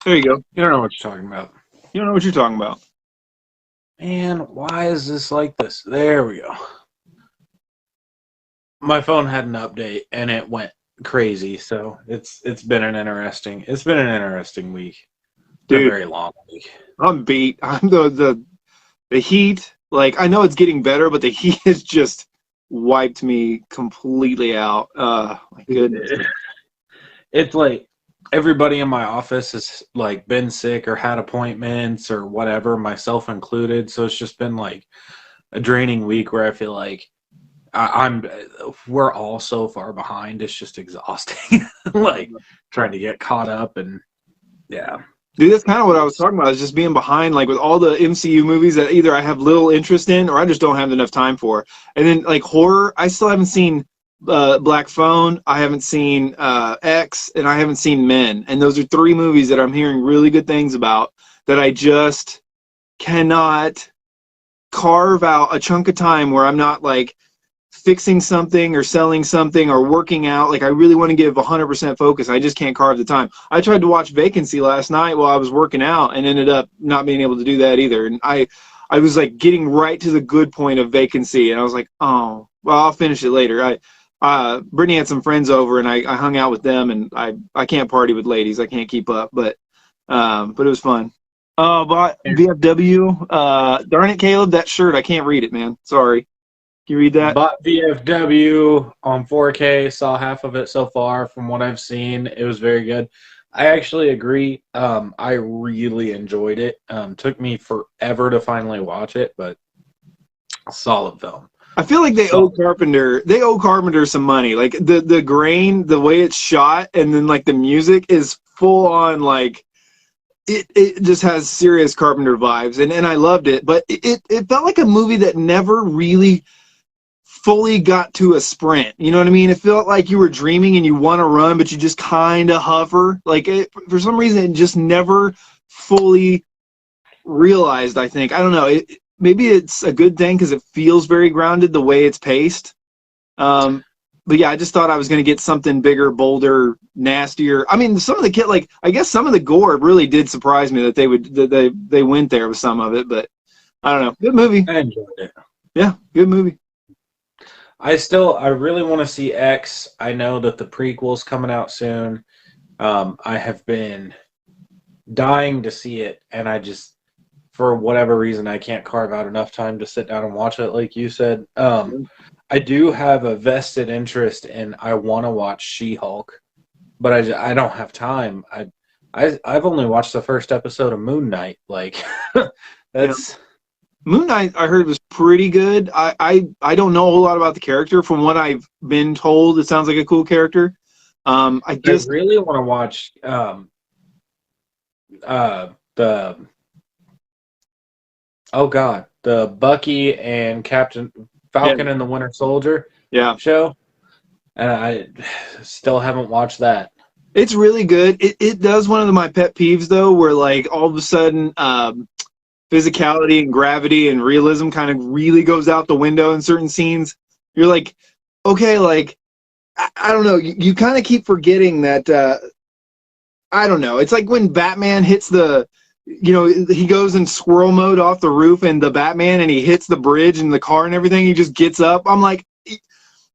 There you go. You don't know what you're talking about. You don't know what you're talking about. Man, why is this like this? There we go. My phone had an update and it went crazy, so it's been an interesting week. Been a Dude, very long week. I'm beat. I'm the heat. Like, I know it's getting better, but the heat has just wiped me completely out. My goodness. It's like everybody in my office has like been sick or had appointments or whatever, myself included. So it's just been like a draining week where I feel like I'm we're all so far behind. It's just exhausting. Like trying to get caught up and yeah. Dude, that's kind of what I was talking about, is just being behind, like with all the MCU movies that either I have little interest in or I just don't have enough time for. And then like horror, I still haven't seen Black Phone, I haven't seen X, and I haven't seen Men. And those are three movies that I'm hearing really good things about that I just cannot carve out a chunk of time where I'm not like fixing something or selling something or working out. Like, I really want to give 100% focus. I just can't carve the time. I tried to watch Vacancy last night while I was working out and ended up not being able to do that either. And I was like getting right to the good point of Vacancy, and I was like, oh, well, I'll finish it later. Brittany had some friends over, and I hung out with them, and I can't party with ladies. I can't keep up, but it was fun. But VFW, darn it, Caleb, that shirt, I can't read it, man. Sorry. Can you read that? Bought VFW on 4K, saw half of it so far. From what I've seen, it was very good. I actually agree. I really enjoyed it. Took me forever to finally watch it, but solid film. I feel like they owe Carpenter some money. Like the grain, the way it's shot, and then like the music is full on, like it just has serious Carpenter vibes, and I loved it. But it felt like a movie that never really fully got to a sprint. You know what I mean? It felt like you were dreaming and you want to run, but you just kind of hover. Like, for some reason, it just never fully realized, I think. I don't know. Maybe it's a good thing because it feels very grounded the way it's paced. But yeah, I just thought I was going to get something bigger, bolder, nastier. I mean, some of the I guess some of the gore really did surprise me that they went there with some of it, but I don't know. Good movie. I enjoyed it. Yeah, good movie. I really want to see X. I know that the prequel's coming out soon. I have been dying to see it, and I just, for whatever reason, I can't carve out enough time to sit down and watch it, like you said. I do have a vested interest in, I want to watch She-Hulk, but I don't have time. I've only watched the first episode of Moon Knight. Like, that's... Yeah. Moon Knight, I heard, was pretty good. I don't know a whole lot about the character. From what I've been told, it sounds like a cool character. I really want to watch the Bucky and Captain Falcon and the Winter Soldier show, and I still haven't watched that. It's really good. It does one of my pet peeves though, where like all of a sudden physicality and gravity and realism kind of really goes out the window in certain scenes. You're like, okay, like I don't know. You kind of keep forgetting that. I don't know. It's like when Batman hits he goes in squirrel mode off the roof, and the Batman, and he hits the bridge and the car and everything. He just gets up. I'm like,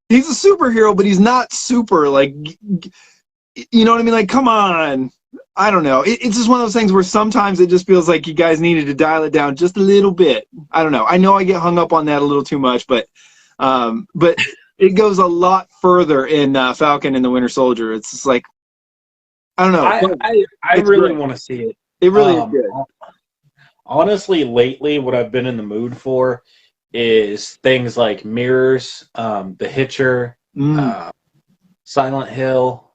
he's a superhero, but he's not super. Like, you know what I mean? Like, come on. I don't know. It's just one of those things where sometimes it just feels like you guys needed to dial it down just a little bit. I don't know. I know I get hung up on that a little too much, but it goes a lot further in Falcon and the Winter Soldier. It's just like, I don't know. I really want to see it. It really is good. Honestly, lately, what I've been in the mood for is things like Mirrors, The Hitcher, Silent Hill.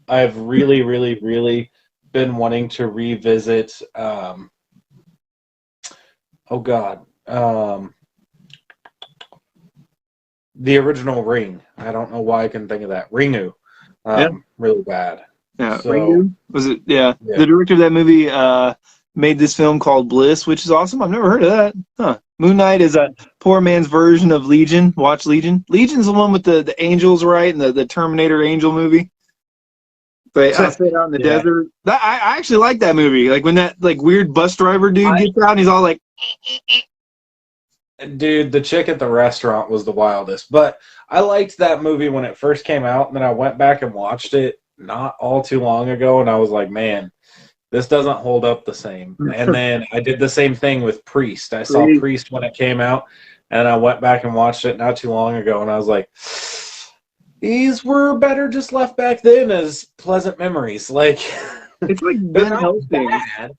I've really, really, really been wanting to revisit. The original Ring. I don't know why I can think of that. Ringu. Really bad. Yeah, so, Ringu? Was it? Yeah. The director of that movie made this film called Bliss, which is awesome. I've never heard of that. Huh. Moon Knight is a poor man's version of Legion. Watch Legion. Legion's the one with the angels, right? And the Terminator Angel movie. They outfit out in the Yeah. desert. I actually like that movie. Like when that like weird bus driver dude gets out and he's all like, Dude, the chick at the restaurant was the wildest. But I liked that movie when it first came out, and then I went back and watched it not all too long ago, and I was like, man, this doesn't hold up the same. And then I did the same thing with Priest. I saw Priest when it came out, and I went back and watched it not too long ago, and I was like, these were better just left back then as pleasant memories. Like, it's like they're Ben not Helsing. bad.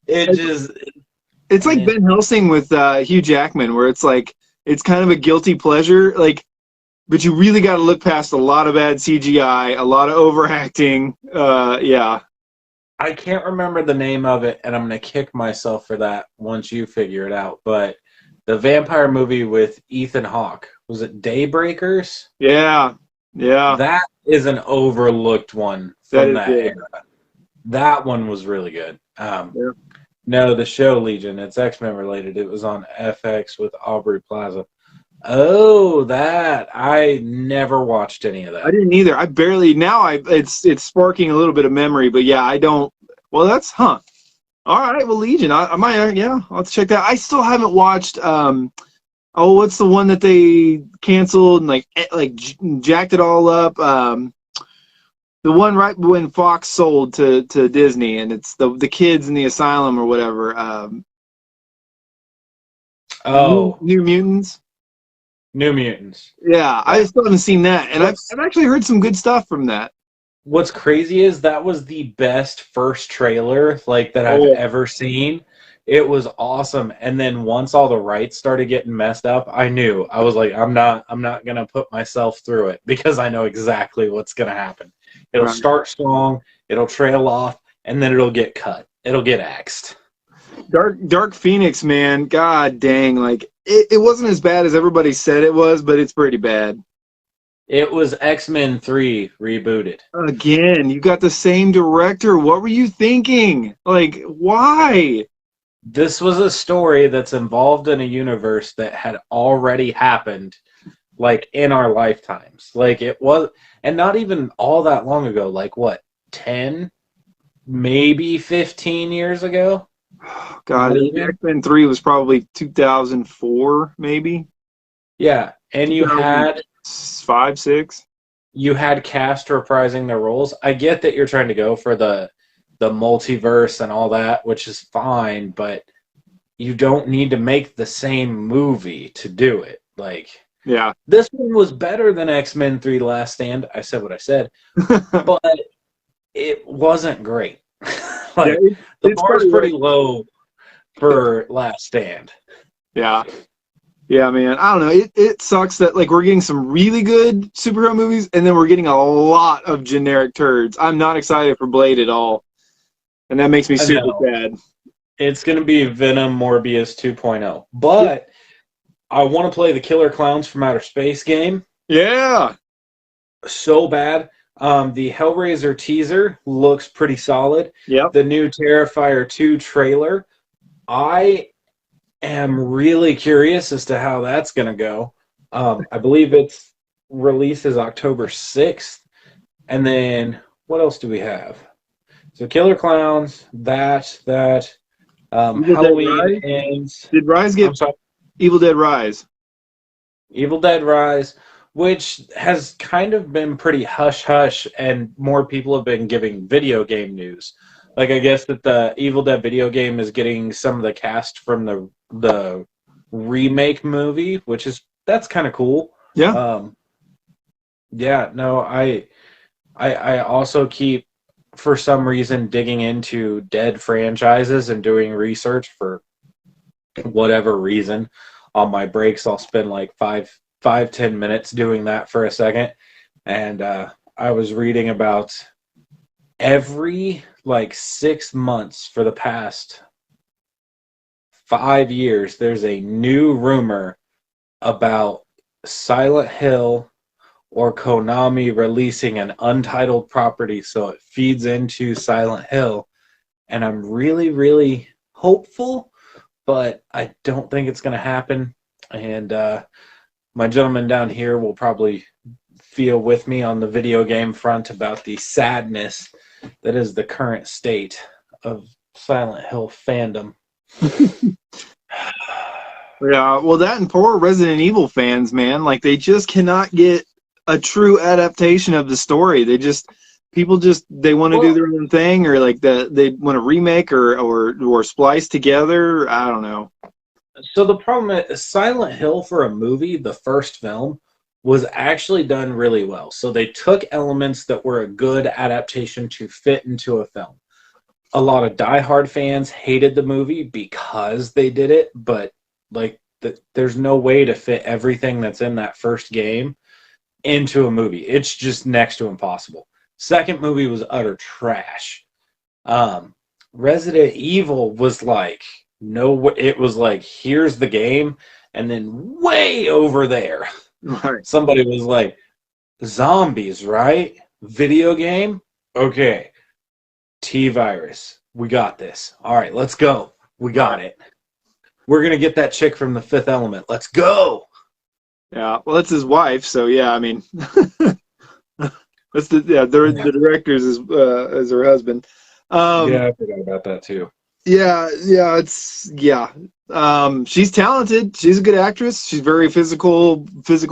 It just It's like Ben Helsing with Hugh Jackman, where it's like it's kind of a guilty pleasure, like, but you really got to look past a lot of bad CGI, a lot of overacting. Yeah, I can't remember the name of it, and I'm gonna kick myself for that once you figure it out. But the vampire movie with Ethan Hawke, was it Daybreakers? yeah. That is an overlooked one from that good. era. That one was really good. Yeah. No, the show Legion. It's X-Men related. It was on FX with Aubrey Plaza. Oh, that I never watched any of that. I didn't either. I barely now. It's sparking a little bit of memory, but yeah, I don't. Well, that's All right, well, Legion. I might. Yeah, I'll have to check that. I still haven't watched. Oh, what's the one that they canceled and like jacked it all up? The one right when Fox sold to Disney, and it's the kids in the asylum or whatever. New Mutants. New Mutants. Yeah, I still haven't seen that, and I've actually heard some good stuff from that. What's crazy is that was the best first trailer like that I've ever seen. It was awesome, and then once all the rights started getting messed up, I knew. I was like, I'm not gonna put myself through it because I know exactly what's gonna happen. It'll start strong, it'll trail off, and then it'll get cut. It'll get axed. Dark Phoenix, man, god dang, like it wasn't as bad as everybody said it was, but it's pretty bad. It was X-Men 3 rebooted. Again, you got the same director. What were you thinking? Like, why? This was a story that's involved in a universe that had already happened, like, in our lifetimes. Like, it was, and not even all that long ago, like, what, 10, maybe 15 years ago? God, X-Men 3 was probably 2004, maybe? Yeah, and you had 5, 6. You had cast reprising their roles. I get that you're trying to go for the multiverse and all that, which is fine, but you don't need to make the same movie to do it. Like, yeah, this one was better than X-Men 3 Last Stand. I said what I said, but it wasn't great. Like, yeah, the bar's pretty low for Last Stand. Yeah. Yeah, man. I don't know. It sucks that like we're getting some really good superhero movies and then we're getting a lot of generic turds. I'm not excited for Blade at all. And that makes me super sad. It's going to be Venom Morbius 2.0. But I want to play the Killer Clowns from Outer Space game. Yeah. So bad. The Hellraiser teaser looks pretty solid. Yep. The new Terrifier 2 trailer. I am really curious as to how that's going to go. I believe its release is October 6th. And then what else do we have? So Killer Clowns, Halloween ends. Did Rise get Evil Dead Rise? Evil Dead Rise, which has kind of been pretty hush-hush, and more people have been giving video game news. Like, I guess that the Evil Dead video game is getting some of the cast from the remake movie, which is, that's kind of cool. Yeah. Yeah, no, I also keep, for some reason, digging into dead franchises and doing research for whatever reason. On my breaks, I'll spend like 5-10 minutes doing that for a second. And I was reading about every like 6 months for the past 5 years, there's a new rumor about Silent Hill or Konami releasing an untitled property so it feeds into Silent Hill. And I'm really, really hopeful, but I don't think it's going to happen. And my gentleman down here will probably feel with me on the video game front about the sadness that is the current state of Silent Hill fandom. Yeah, well, that and poor Resident Evil fans, man, like they just cannot get a true adaptation of the story. People they want to do their own thing, or like they want to remake or splice together. I don't know. So the problem is Silent Hill for a movie, the first film, was actually done really well. So they took elements that were a good adaptation to fit into a film. A lot of diehard fans hated the movie because they did it, but there's no way to fit everything that's in that first game into a movie. It's just next to impossible. Second movie was utter trash. Resident Evil was like, no, it was like, here's the game, and then way over there, Right. somebody was like, zombies, right? Video game? Okay. T-Virus. We got this. All right, let's go. We got it. We're going to get that chick from The Fifth Element. Let's go. Yeah, well, that's his wife, so yeah, I mean, that's the director's as her husband. Yeah, I forgot about that too. Yeah, she's talented. She's a good actress. She's very physical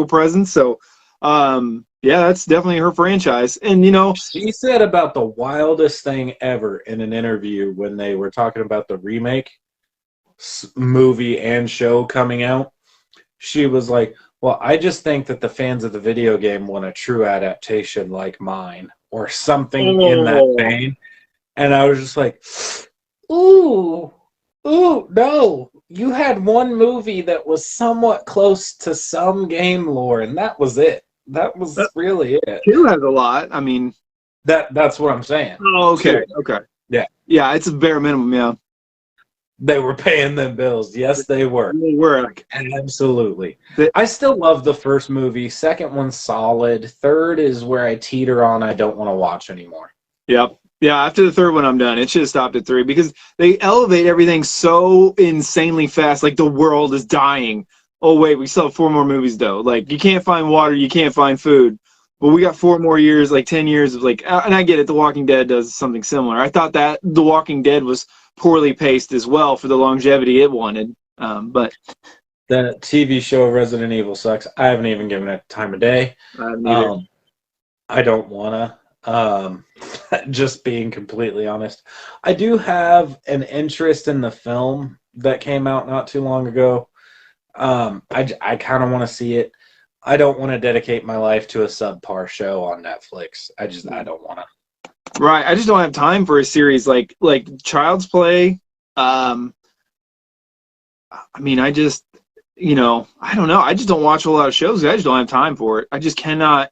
presence. So, yeah, that's definitely her franchise. And she said about the wildest thing ever in an interview when they were talking about the remake movie and show coming out. She was like, well, I just think that the fans of the video game want a true adaptation like mine or something in that vein. And I was just like, ooh, no. You had one movie that was somewhat close to some game lore, and that was it. That was really it. Two has a lot. I mean, that's what I'm saying. Oh, okay. Two. Okay. Yeah. Yeah, it's a bare minimum, yeah. They were paying them bills. Yes, they were. They were. Absolutely. I still love the first movie. Second one's solid. Third is where I teeter on. I don't want to watch anymore. Yep. Yeah, after the third one, I'm done. It should have stopped at 3 because they elevate everything so insanely fast. Like the world is dying. Oh, wait, we still have 4 more movies, though. Like, you can't find water. You can't find food. But we got 4 more years, like 10 years of like, and I get it. The Walking Dead does something similar. I thought that The Walking Dead was poorly paced as well for the longevity it wanted. But the TV show Resident Evil sucks. I haven't even given it time of day. I don't want to. Just being completely honest. I do have an interest in the film that came out not too long ago. I kind of want to see it. I don't want to dedicate my life to a subpar show on Netflix. I don't want to. Right. I just don't have time for a series like Child's Play. I mean, I just, I don't know. I just don't watch a lot of shows. I just don't have time for it. I just cannot.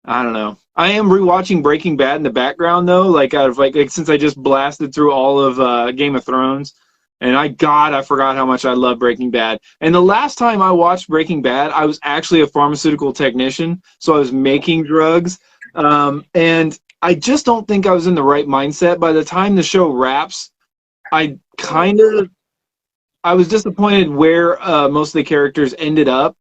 I don't know. I am rewatching Breaking Bad in the background though, like out of like since I just blasted through all of Game of Thrones, and I forgot how much I love Breaking Bad. And the last time I watched Breaking Bad, I was actually a pharmaceutical technician, so I was making drugs, and I just don't think I was in the right mindset. By the time the show wraps, I was disappointed where most of the characters ended up.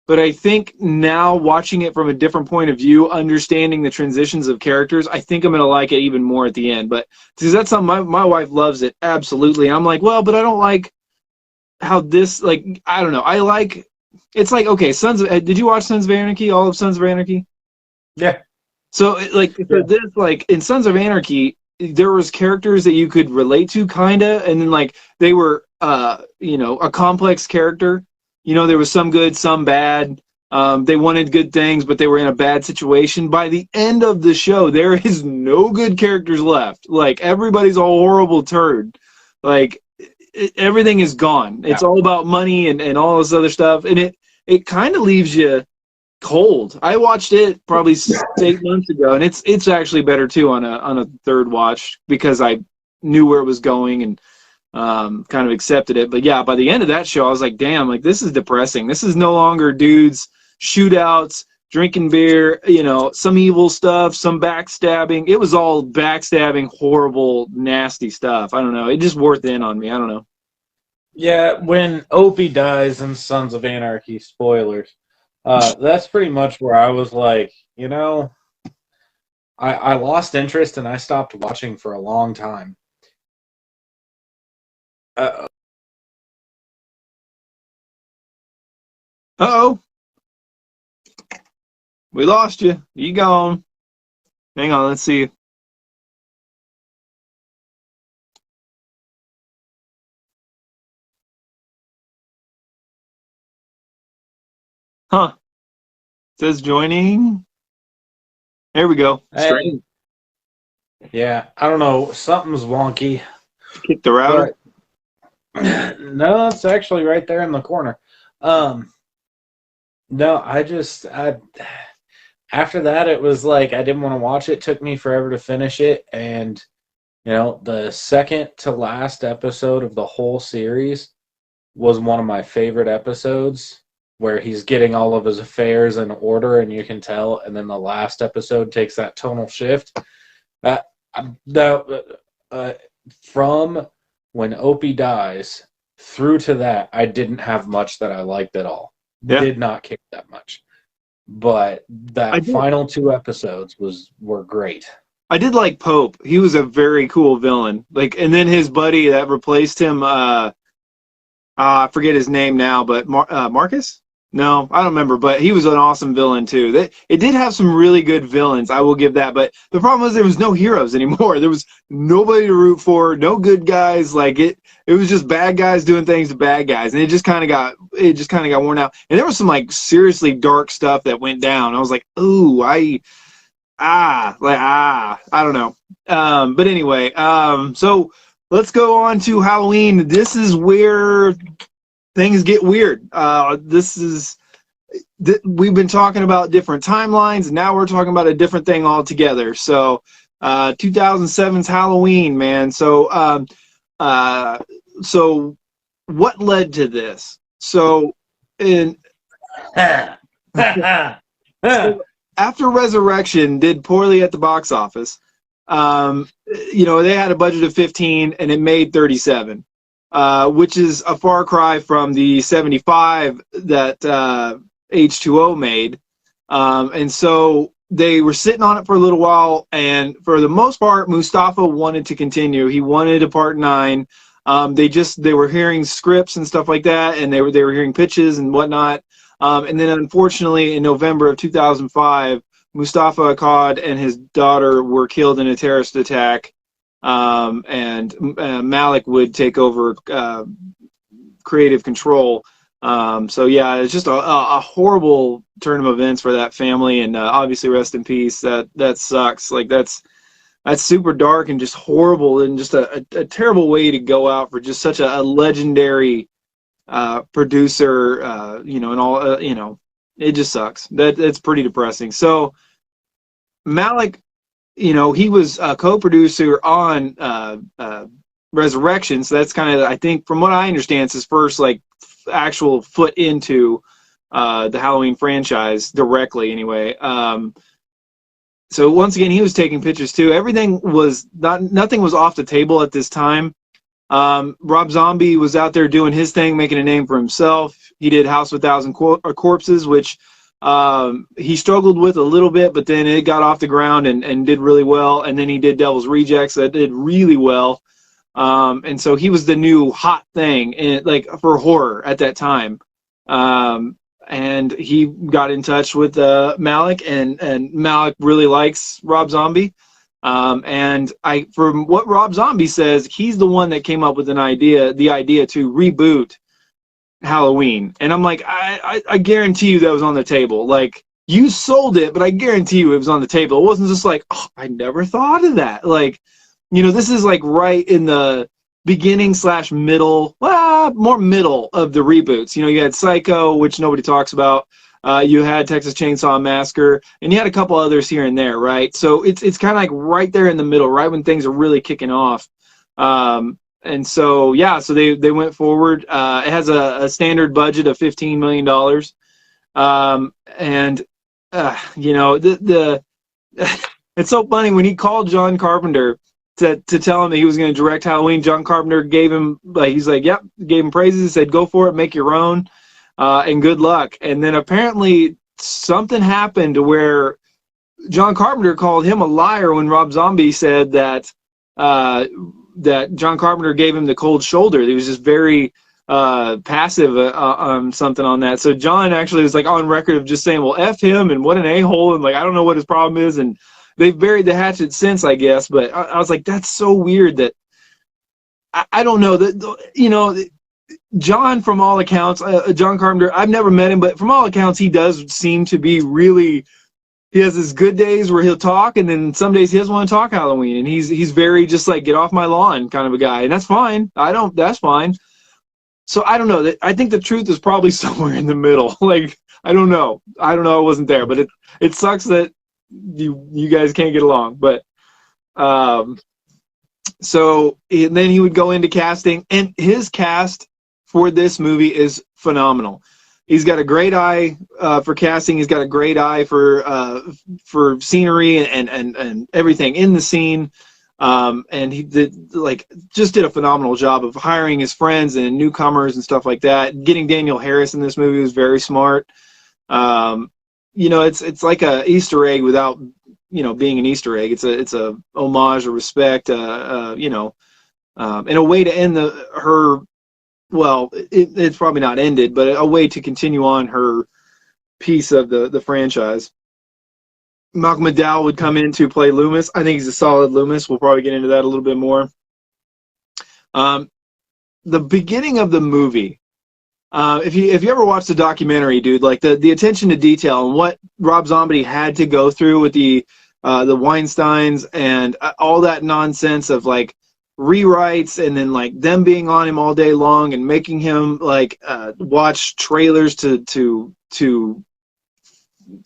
But I think now watching it from a different point of view, understanding the transitions of characters, I think I'm going to like it even more at the end. But because that's something my wife loves it, absolutely. I'm like, well, but I don't like how this, like, I don't know. It's like, okay, did you watch Sons of Anarchy, all of Sons of Anarchy? Yeah. So, for this, like, in Sons of Anarchy, there was characters that you could relate to, kind of, and then, like, they were, a complex character. There was some good, some bad. They wanted good things, but they were in a bad situation. By the end of the show, there is no good characters left. Like, everybody's a horrible turd. Like, everything is gone. It's all about money and all this other stuff. And it kind of leaves you cold. I watched it probably 8 months ago, and it's actually better, too, on a third watch because I knew where it was going and kind of accepted it. But yeah, by the end of that show, I was like, damn, like this is depressing. This is no longer dudes, shootouts, drinking beer, some evil stuff, some backstabbing. It was all backstabbing, horrible, nasty stuff. I don't know. It just wore thin on me. I don't know. Yeah, when Opie dies in Sons of Anarchy, spoilers, That's pretty much where I was like, I lost interest and I stopped watching for a long time. Uh, Uh-oh, we lost you. You gone. Hang on, let's see. Huh. It says joining. There we go. hey, Strange. yeah, I don't know, something's wonky, Kick the router. but no, it's actually right there in the corner. Um, no, after that, it was like I didn't want to watch it. It took me forever to finish it, and the second to last episode of the whole series was one of my favorite episodes, where he's getting all of his affairs in order, and you can tell. And then the last episode takes that tonal shift. Uh, that from when Opie dies through to that, I didn't have much that I liked at all. Yeah. Did not care that much. But I that did. final two episodes were great. I did like Pope. He was a very cool villain. Like, and then his buddy that replaced him, I forget his name now, but Marcus? No, I don't remember. But he was an awesome villain too. It did have some really good villains. I will give that. But the problem was there was no heroes anymore. There was nobody to root for. No good guys. Like it was just bad guys doing things to bad guys, and it just kind of got worn out. And there was some like seriously dark stuff that went down. I was like, ooh, I don't know. But anyway, so let's go on to Halloween. This is where things get weird. We've been talking about different timelines, and now we're talking about a different thing altogether. So, 2007's Halloween, man. So, so what led to this? So, after Resurrection did poorly at the box office, they had a budget of 15 and it made 37, which is a far cry from the 75 that H2O made. And so they were sitting on it for a little while, and for the most part, Mustafa wanted to continue. He wanted a part 9. They were hearing scripts and stuff like that, and they were hearing pitches and whatnot. And then, unfortunately, in November of 2005, Mustafa Akkad and his daughter were killed in a terrorist attack, and Malik would take over creative control. So yeah, it's just a horrible turn of events for that family, and obviously, rest in peace. That sucks. Like that's super dark and just horrible, and just a terrible way to go out for just such a legendary producer, and all, it just sucks. It's pretty depressing. So Malik, he was a co-producer on Resurrection. So that's kind of, I think, from what I understand, it's his first like actual foot into the Halloween franchise directly. Anyway, so once again, he was taking pictures too. Nothing was off the table at this time. Rob Zombie was out there doing his thing, making a name for himself. He did House of 1,000 Corpses, which he struggled with a little bit, but then it got off the ground and did really well. And then he did Devil's Rejects that did really well. And so he was the new hot thing for horror at that time. And he got in touch with Malik, and Malik really likes Rob Zombie. And from what Rob Zombie says, he's the one that came up with the idea to reboot Halloween. And I'm like, I guarantee you that was on the table. Like, you sold it, but I guarantee you it was on the table. It wasn't just like, oh, I never thought of that. Like, this is like right in the beginning / middle, more middle of the reboots. You had Psycho, which nobody talks about. You had Texas Chainsaw Massacre, and you had a couple others here and there, right? So it's kind of like right there in the middle, right when things are really kicking off. And so, yeah, so they went forward. It has a standard budget of $15 million. It's so funny when he called John Carpenter to tell him that he was going to direct Halloween. John Carpenter gave him, he's like, yep, gave him praises, said, go for it, make your own. and good luck. And then apparently something happened to where John Carpenter called him a liar when Rob Zombie said that that John Carpenter gave him the cold shoulder. He was just very passive something on that. So John actually was like on record of just saying, well, F him and what an a-hole, and like I don't know what his problem is, and they've buried the hatchet since, I guess. But I was like, that's so weird that I don't know that, you know, John, from all accounts, John Carpenter, I've never met him, but from all accounts, he does seem to be really, he has his good days where he'll talk, and then some days he doesn't want to talk Halloween, and he's very just like, get off my lawn kind of a guy, and that's fine. That's fine. So I don't know. I think the truth is probably somewhere in the middle. Like, I don't know. I wasn't there, but it sucks that you guys can't get along. But so then he would go into casting, and his cast for this movie is phenomenal. He's got a great eye for casting. He's got a great eye for scenery and everything in the scene. And he just did a phenomenal job of hiring his friends and newcomers and stuff like that. Getting Daniel Harris in this movie was very smart. You know, it's like a Easter egg without, you know, being an Easter egg. It's a homage or respect, you know, and a way to end her. Well, it's probably not ended, but a way to continue on her piece of the franchise. Malcolm McDowell would come in to play Loomis. I think he's a solid Loomis. We'll probably get into that a little bit more. The beginning of the movie, if you ever watched the documentary, dude, like the attention to detail and what Rob Zombie had to go through with the Weinsteins and all that nonsense of like rewrites, and then like them being on him all day long and making him like watch trailers to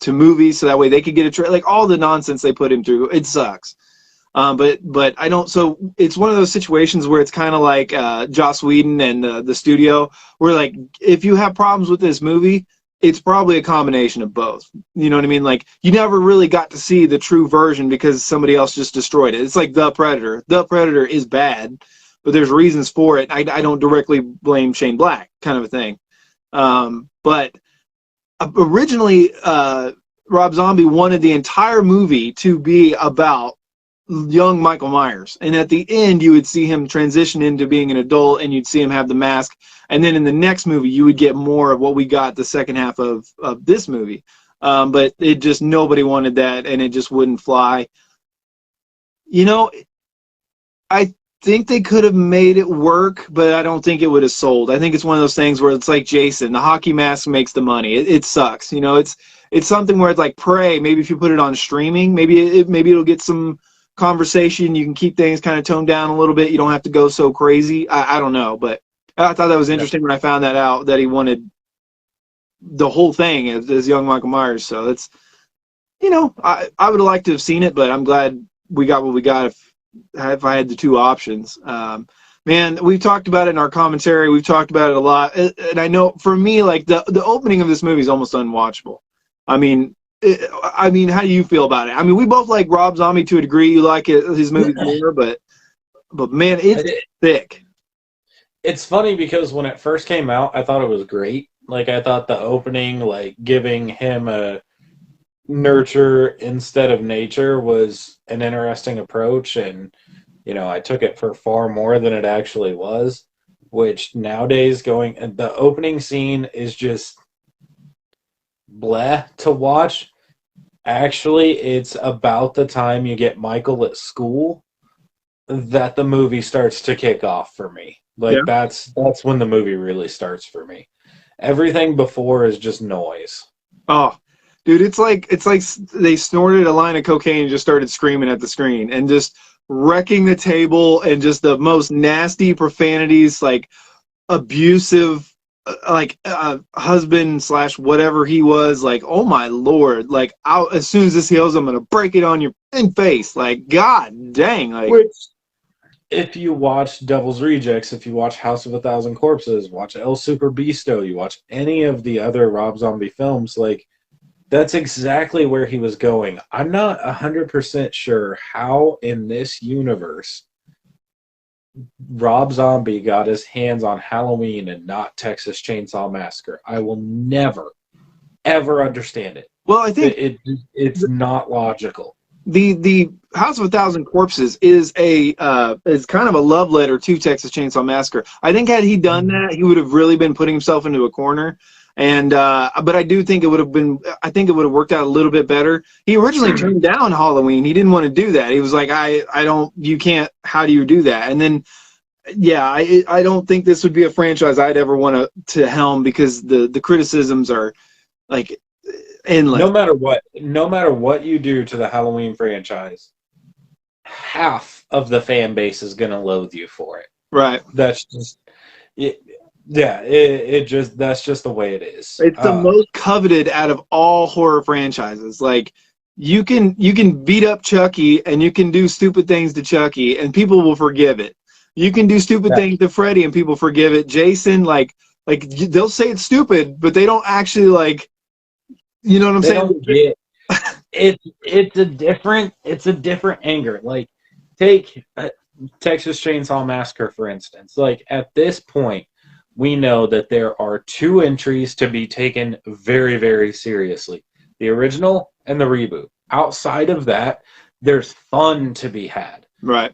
movies so that way they could get a trailer, like all the nonsense they put him through. It sucks. But I don't. So it's one of those situations where it's kind of like Joss Whedon and the studio, where like if you have problems with this movie, it's probably a combination of both. You know what I mean? Like you never really got to see the true version because somebody else just destroyed it. It's like The Predator. The Predator is bad, but there's reasons for it. I don't directly blame Shane Black, kind of a thing. But originally, Rob Zombie wanted the entire movie to be about young Michael Myers, and at the end you would see him transition into being an adult, and you'd see him have the mask, and then in the next movie you would get more of what we got the second half of this movie. But it just, nobody wanted that, and it just wouldn't fly. You know, I think they could have made it work, but I don't think it would have sold. I think it's one of those things where it's like Jason, the hockey mask makes the money. It sucks. You know, it's something where it's like Prey. Maybe if you put it on streaming, maybe it'll get some conversation. You can keep things kind of toned down a little bit. You don't have to go so crazy. I don't know, but I thought that was interesting when I found that out, that he wanted the whole thing as young Michael Myers. So that's, you know, I would have liked to have seen it, but I'm glad we got what we got if I had the two options. Man, we've talked about it in our commentary. We've talked about it a lot. And I know for me, like the opening of this movie is almost unwatchable. I mean, how do you feel about it? I mean, we both like Rob Zombie to a degree. You like his movies more, but man, it's thick. It's funny because when it first came out, I thought it was great. Like, I thought the opening, like giving him a nurture instead of nature, was an interesting approach, and you know, I took it for far more than it actually was. Which nowadays, the opening scene is just bleh to watch. Actually, it's about the time you get Michael at school that the movie starts to kick off for me. Like, yeah. That's when the movie really starts for me. Everything before is just noise. Oh, dude, it's like they snorted a line of cocaine and just started screaming at the screen and just wrecking the table, and just the most nasty profanities, like abusive, like husband / whatever he was, like, oh my lord, like as soon as this heals, I'm gonna break it on your face, like, god dang. Like, which, if you watch Devil's Rejects, if you watch House of a Thousand Corpses, watch El Super Bisto, you watch any of the other Rob Zombie films, like, that's exactly where he was going. I'm not 100% sure how in this universe Rob Zombie got his hands on Halloween and not Texas Chainsaw Massacre. I will never, ever understand it. Well, I think it's not logical. the House of a Thousand Corpses is is kind of a love letter to Texas Chainsaw Massacre. I think had he done that, he would have really been putting himself into a corner. And but I do think it would have been. I think it would have worked out a little bit better. He originally turned down Halloween. He didn't want to do that. He was like, I don't. You can't. How do you do that? And then, yeah, I don't think this would be a franchise I'd ever want to helm because the criticisms are like endless. No matter what you do to the Halloween franchise, half of the fan base is going to loathe you for it. Right. That's just it. Yeah, that's just the way it is. It's the most coveted out of all horror franchises. Like you can beat up Chucky and you can do stupid things to Chucky and people will forgive it. You can do stupid things to Freddy and people forgive it. Jason, like they'll say it's stupid, but they don't actually like. You know what I'm saying? It's a different anger. Like take Texas Chainsaw Massacre for instance. Like at this point, we know that there are two entries to be taken very, very seriously: the original and the reboot. Outside of that, there's fun to be had. Right.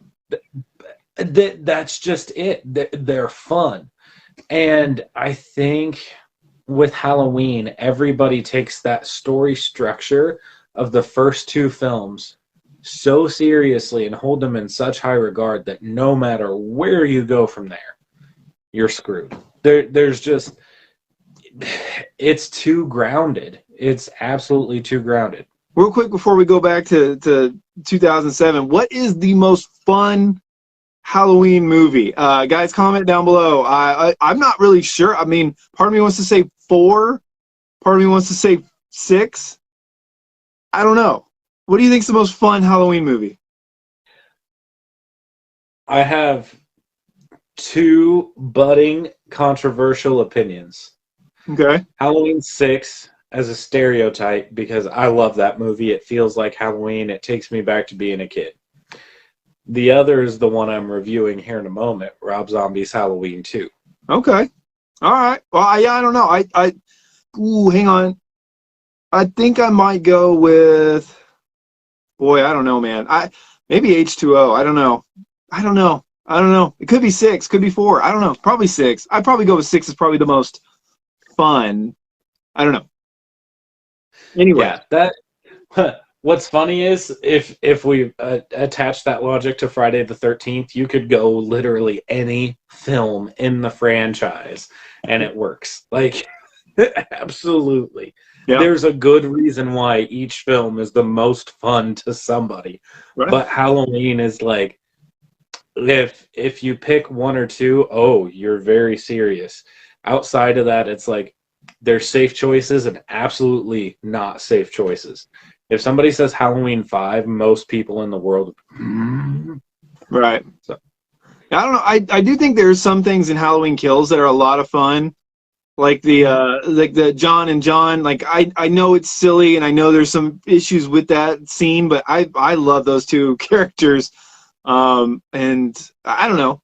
That's just it. They're fun, and I think with Halloween, everybody takes that story structure of the first two films so seriously and hold them in such high regard that no matter where you go from there, you're screwed. There's just, it's too grounded. It's absolutely too grounded. Real quick before we go back to 2007, what is the most fun Halloween movie? Guys, comment down below. I'm not really sure. I mean, part of me wants to say 4. Part of me wants to say 6. I don't know. What do you think is the most fun Halloween movie? I have 2 budding controversial opinions. Okay. Halloween 6 as a stereotype because I love that movie. It feels like Halloween. It takes me back to being a kid. The other is the one I'm reviewing here in a moment, Rob Zombie's Halloween 2. Okay. All right. Well, I don't know. Hang on. I think I might go with, boy, I don't know, man. Maybe H2O. I don't know. It could be 6, could be 4. I don't know. Probably 6. I'd probably go with 6 is probably the most fun. I don't know. Anyway. Yeah, what's funny is if we attach that logic to Friday the 13th, you could go literally any film in the franchise and it works. Like, absolutely. Yeah. There's a good reason why each film is the most fun to somebody. Right. But Halloween is like, if you pick 1 or 2, oh, you're very serious. Outside of that, it's like there's safe choices and absolutely not safe choices. If somebody says Halloween 5, most people in the world, right. So I don't know. I do think there's some things in Halloween Kills that are a lot of fun, like the John and John. Like I know it's silly and I know there's some issues with that scene, but I love those 2 characters. And I don't know.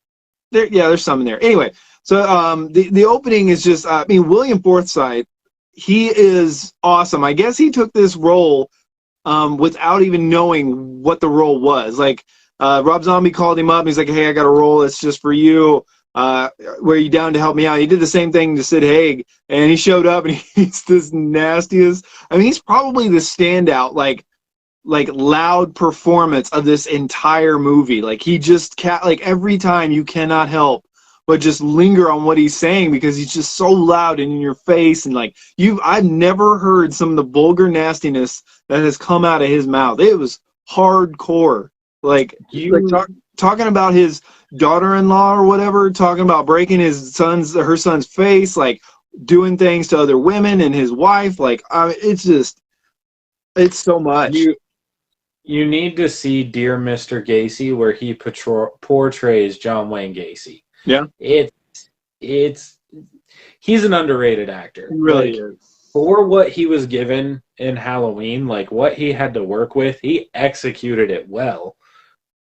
There's some in there. Anyway, so the opening is just William Forsythe, he is awesome. I guess he took this role without even knowing what the role was. Like Rob Zombie called him up and he's like, hey, I got a role that's just for you. Were you down to help me out? He did the same thing to Sid Haig, and he showed up and he's this nastiest. I mean, he's probably the standout like loud performance of this entire movie. Like he just like every time you cannot help but just linger on what he's saying because he's just so loud and in your face, and like I've never heard some of the vulgar nastiness that has come out of his mouth. It was hardcore. Like talking about his daughter-in-law or whatever, talking about breaking her son's face, like doing things to other women and his wife. Like it's so much. You need to see Dear Mr. Gacy, where he portrays John Wayne Gacy. Yeah, he's an underrated actor. He really is. For what he was given in Halloween, like what he had to work with, he executed it well.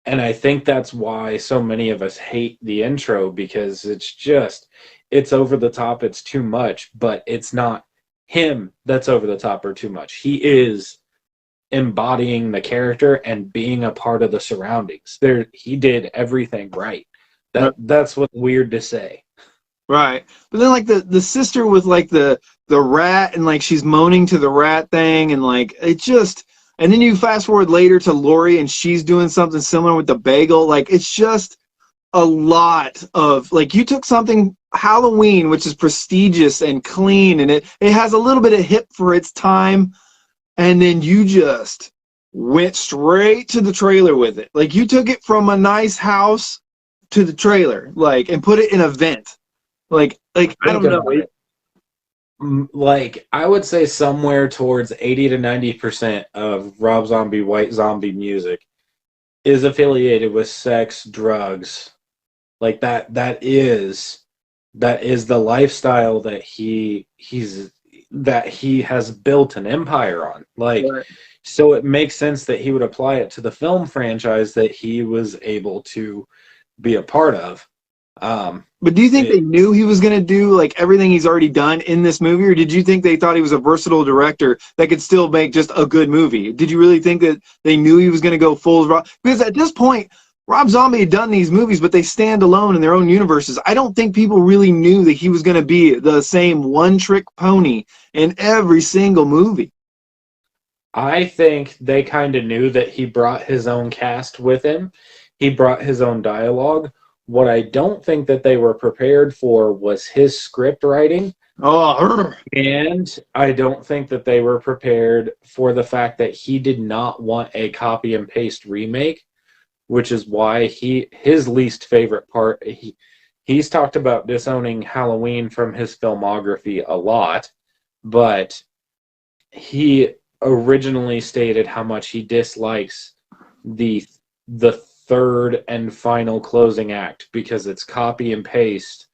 And I think that's why so many of us hate the intro, because it's over the top, it's too much, but it's not him that's over the top or too much. He is embodying the character and being a part of the surroundings. He did everything right. That's what's weird to say. Right. But then like the sister with like the rat, and like she's moaning to the rat thing, and like it just, and then you fast forward later to Lori and she's doing something similar with the bagel. Like it's just a lot of, like, you took something Halloween, which is prestigious and clean, and it has a little bit of hip for its time, and then you just went straight to the trailer with it. Like you took it from a nice house to the trailer, like, and put it in a vent. Like I don't know. Like, I would say somewhere towards 80 to 90% of Rob Zombie White Zombie music is affiliated with sex, drugs. Like that is the lifestyle that he has built an empire on. Like, right. So it makes sense that he would apply it to the film franchise that he was able to be a part of. But do you think they knew he was going to do like everything he's already done in this movie, or did you think they thought he was a versatile director that could still make just a good movie? Did you really think that they knew he was going to go full Rob? Because at this point, Rob Zombie had done these movies, but they stand alone in their own universes. I don't think people really knew that he was going to be the same one-trick pony in every single movie. I think they kind of knew that he brought his own cast with him. He brought his own dialogue. What I don't think that they were prepared for was his script writing. Oh, and I don't think that they were prepared for the fact that he did not want a copy and paste remake, which is why his least favorite part, he's talked about disowning Halloween from his filmography a lot, but he originally stated how much he dislikes the third and final closing act because it's copy and paste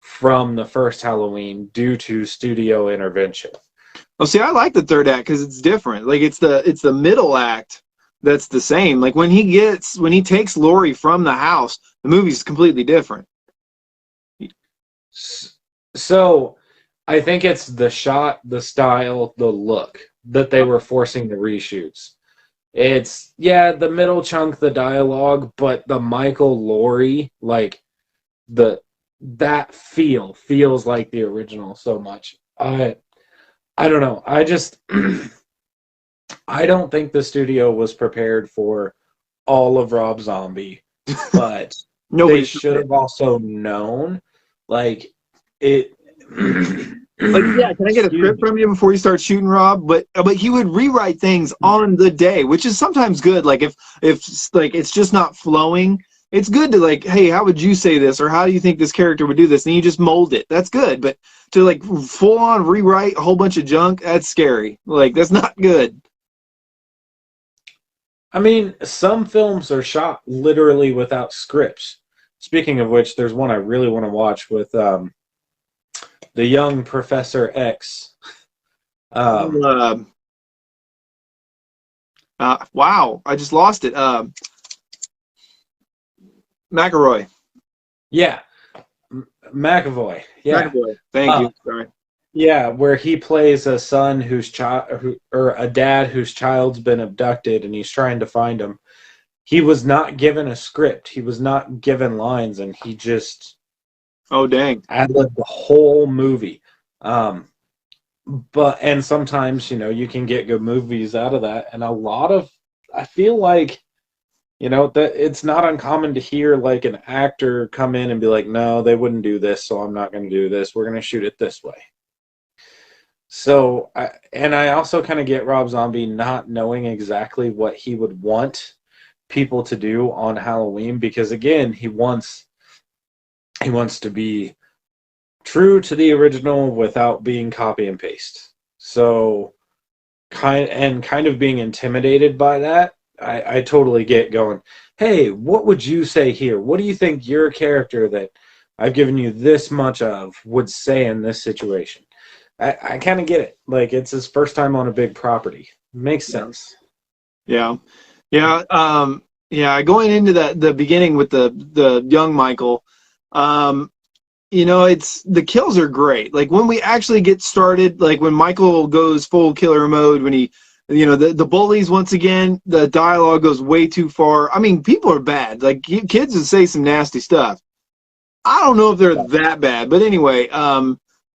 from the first Halloween due to studio intervention. Oh, see, I like the third act because it's different. Like it's the middle act that's the same. Like when he takes Lori from the house, the movie's completely different. So I think it's the shot, the style, the look that they were forcing the reshoots. It's, yeah, the middle chunk, the dialogue, but the Michael Lori, like that feels like the original so much. I don't know. I just I don't think the studio was prepared for all of Rob Zombie, but they should have also known, like it. Like, yeah, can I get a script from you before you start shooting, Rob? But he would rewrite things on the day, which is sometimes good. Like if like it's just not flowing, it's good to like, hey, how would you say this, or how do you think this character would do this? And you just mold it. That's good. But to like full on rewrite a whole bunch of junk, that's scary. Like that's not good. I mean, some films are shot literally without scripts. Speaking of which, there's one I really want to watch with the young Professor X. Wow, I just lost it. McAvoy. Yeah, McAvoy. Yeah, McAvoy. Thank you. Sorry. Yeah, where he plays a son or a dad whose child's been abducted, and he's trying to find him. He was not given a script. He was not given lines, and he just dang, ad-libbed the whole movie. But sometimes you can get good movies out of that, and I feel like that it's not uncommon to hear like an actor come in and be like, no, they wouldn't do this, so I'm not going to do this. We're going to shoot it this way. So, I also kind of get Rob Zombie not knowing exactly what he would want people to do on Halloween, because again, he wants to be true to the original without being copy and paste. So, kind of being intimidated by that. I totally get going, hey, what would you say here? What do you think your character that I've given you this much of would say in this situation? I kind of get it. Like, it's his first time on a big property. Makes sense. Yeah. Yeah, going into the beginning with the young Michael, you know, it's the kills are great. Like when we actually get started, like when Michael goes full killer mode, when he, you know, the bullies once again, the dialogue goes way too far. I mean, people are bad. Like kids would say some nasty stuff. I don't know if they're that bad, but anyway,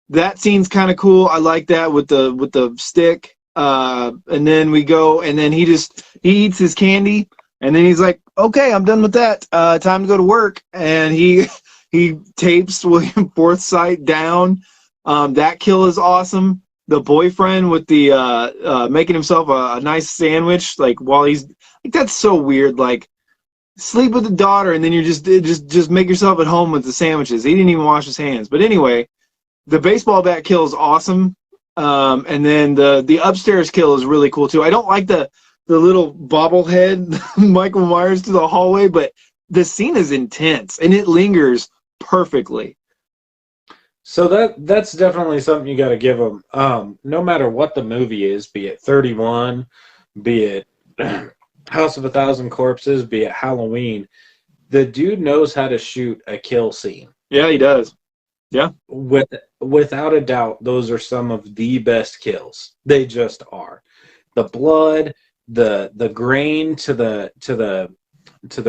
that scene's kind of cool. I like that with the stick. And then we go, and then he eats his candy, and then he's like, "Okay, I'm done with that. Time to go to work." And he tapes William Forsythe down. That kill is awesome. The boyfriend with the making himself a nice sandwich, like while he's like, that's so weird. Like sleep with the daughter, and then you're just make yourself at home with the sandwiches. He didn't even wash his hands. But anyway, the baseball bat kill is awesome. And then the upstairs kill is really cool too. I don't like the little bobblehead Michael Myers to the hallway, but the scene is intense and it lingers perfectly. So that's definitely something you got to give them. No matter what the movie is, be it 31, be it House of a Thousand Corpses, be it Halloween, the dude knows how to shoot a kill scene. Yeah, he does. Yeah. Without a doubt, those are some of the best kills. They just are. The blood, the grain to the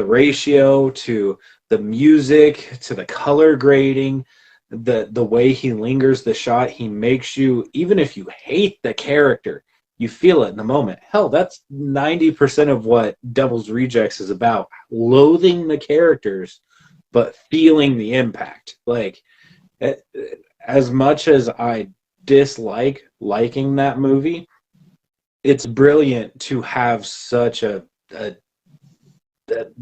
ratio, to the music, to the color grading, the way he lingers the shot, he makes you, even if you hate the character, you feel it in the moment. Hell, that's 90% of what Devil's Rejects is about. Loathing the characters, but feeling the impact. Like, as much as I dislike liking that movie, it's brilliant to have such a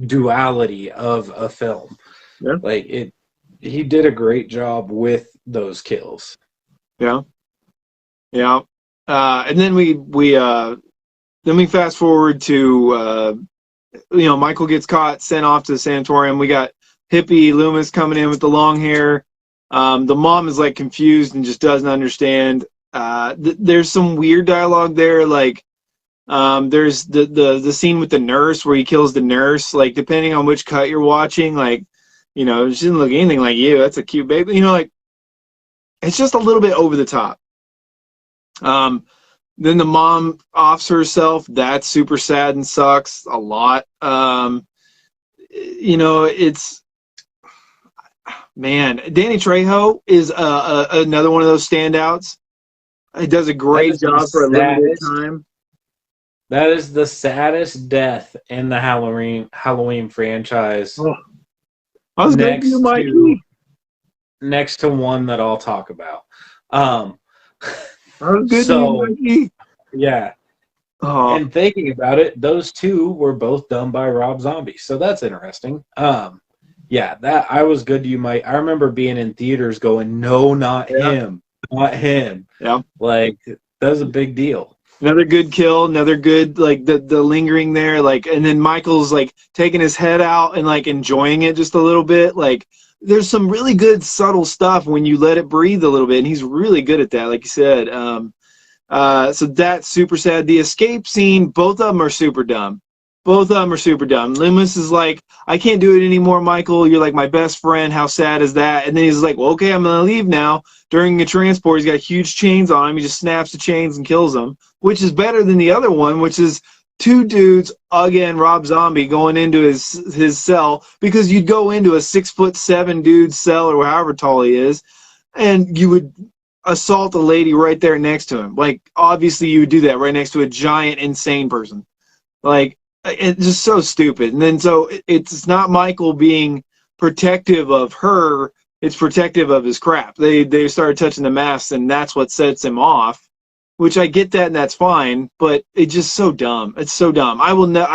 duality of a film. Yeah. Like he did a great job with those kills. Yeah. Yeah. And then we fast forward to you know, Michael gets caught, sent off to the sanatorium. We got hippie Loomis coming in with the long hair. The mom is like confused and just doesn't understand. There's some weird dialogue there, like there's the scene with the nurse where he kills the nurse. Like depending on which cut you're watching, like, you know, she doesn't look anything like you. That's a cute baby. You know, like it's just a little bit over the top. Then the mom offs herself. That's super sad and sucks a lot. You know, it's, man, Danny Trejo is another one of those standouts. He does a great job for a limited time. That is the saddest death in the Halloween franchise. Oh, I was next to one that I'll talk about. Yeah. Oh. And thinking about it, those two were both done by Rob Zombie, so that's interesting. Yeah, that I was good to you, Mike. I remember being in theaters going, "No, not him, not him." Yeah, like that was a big deal. Another good kill, another good, like the lingering there, like, and then Michael's like taking his head out and like enjoying it just a little bit. Like there's some really good subtle stuff when you let it breathe a little bit, and he's really good at that, like you said. So that's super sad. The escape scene, both of them are super dumb. Both of them are super dumb. Loomis is like, "I can't do it anymore, Michael. You're like my best friend. How sad is that?" And then he's like, "Well, okay, I'm gonna leave now." During a transport, he's got huge chains on him. He just snaps the chains and kills them, which is better than the other one, which is two dudes, again, Rob Zombie, going into his cell, because you'd go into a 6'7" dude's cell or however tall he is, and you would assault a lady right there next to him. Like, obviously you would do that right next to a giant, insane person. Like, it's just so stupid. And then so it's not Michael being protective of her, it's protective of his crap. They started touching the masks, and that's what sets him off, which I get that, and that's fine, but it's just so dumb. It's so dumb. I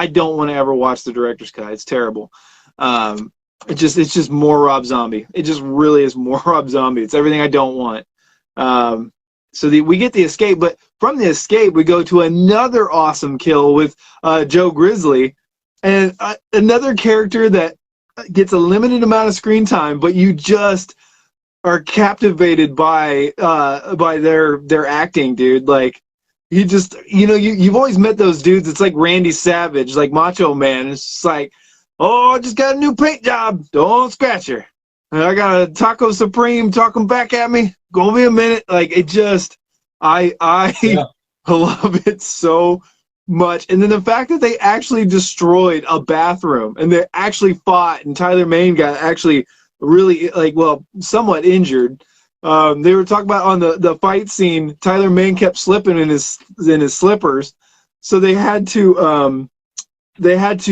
don't want to ever watch the director's cut. It's terrible. It's just more Rob Zombie. It just really is more Rob Zombie. It's everything I don't want. So we get the escape, but from the escape, we go to another awesome kill with Joe Grizzly, and another character that gets a limited amount of screen time, but you just are captivated by their acting, dude. Like, he just, you've always met those dudes. It's like Randy Savage, like Macho Man. It's just like, oh, I just got a new paint job. Don't scratch her. And I got a Taco Supreme talking back at me. Gonna be a minute. Like, it just, I Yeah. love it so much. And then the fact that they actually destroyed a bathroom and they actually fought, and Tyler Mane got actually really, like, well, somewhat injured. They were talking about on the fight scene, Tyler Mane kept slipping in his slippers, so they had to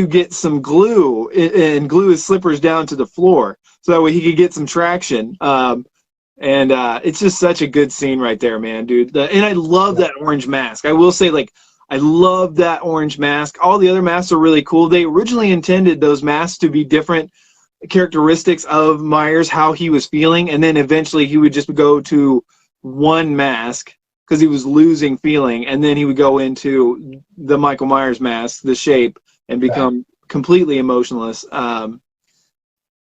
get some glue and glue his slippers down to the floor so that way he could get some traction. And it's just such a good scene right there, man, dude. And I love that orange mask. I will say, like, I love that orange mask. All the other masks are really cool. They originally intended those masks to be different characteristics of Myers, how he was feeling, and then eventually he would just go to one mask because he was losing feeling, and then he would go into the Michael Myers mask, the shape, and become completely emotionless.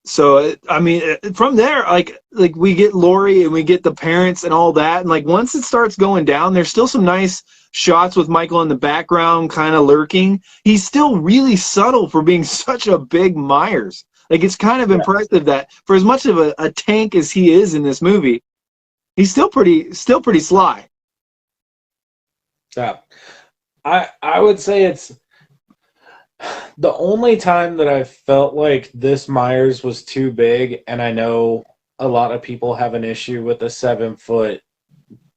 So I mean, from there, like we get Laurie and we get the parents and all that, and like once it starts going down, there's still some nice shots with Michael in the background, kind of lurking. He's still really subtle for being such a big Myers. Like, it's kind of impressive that for as much of a tank as he is in this movie, he's still pretty sly. Yeah. I would say it's the only time that I felt like this Myers was too big, and I know a lot of people have an issue with the 7-foot,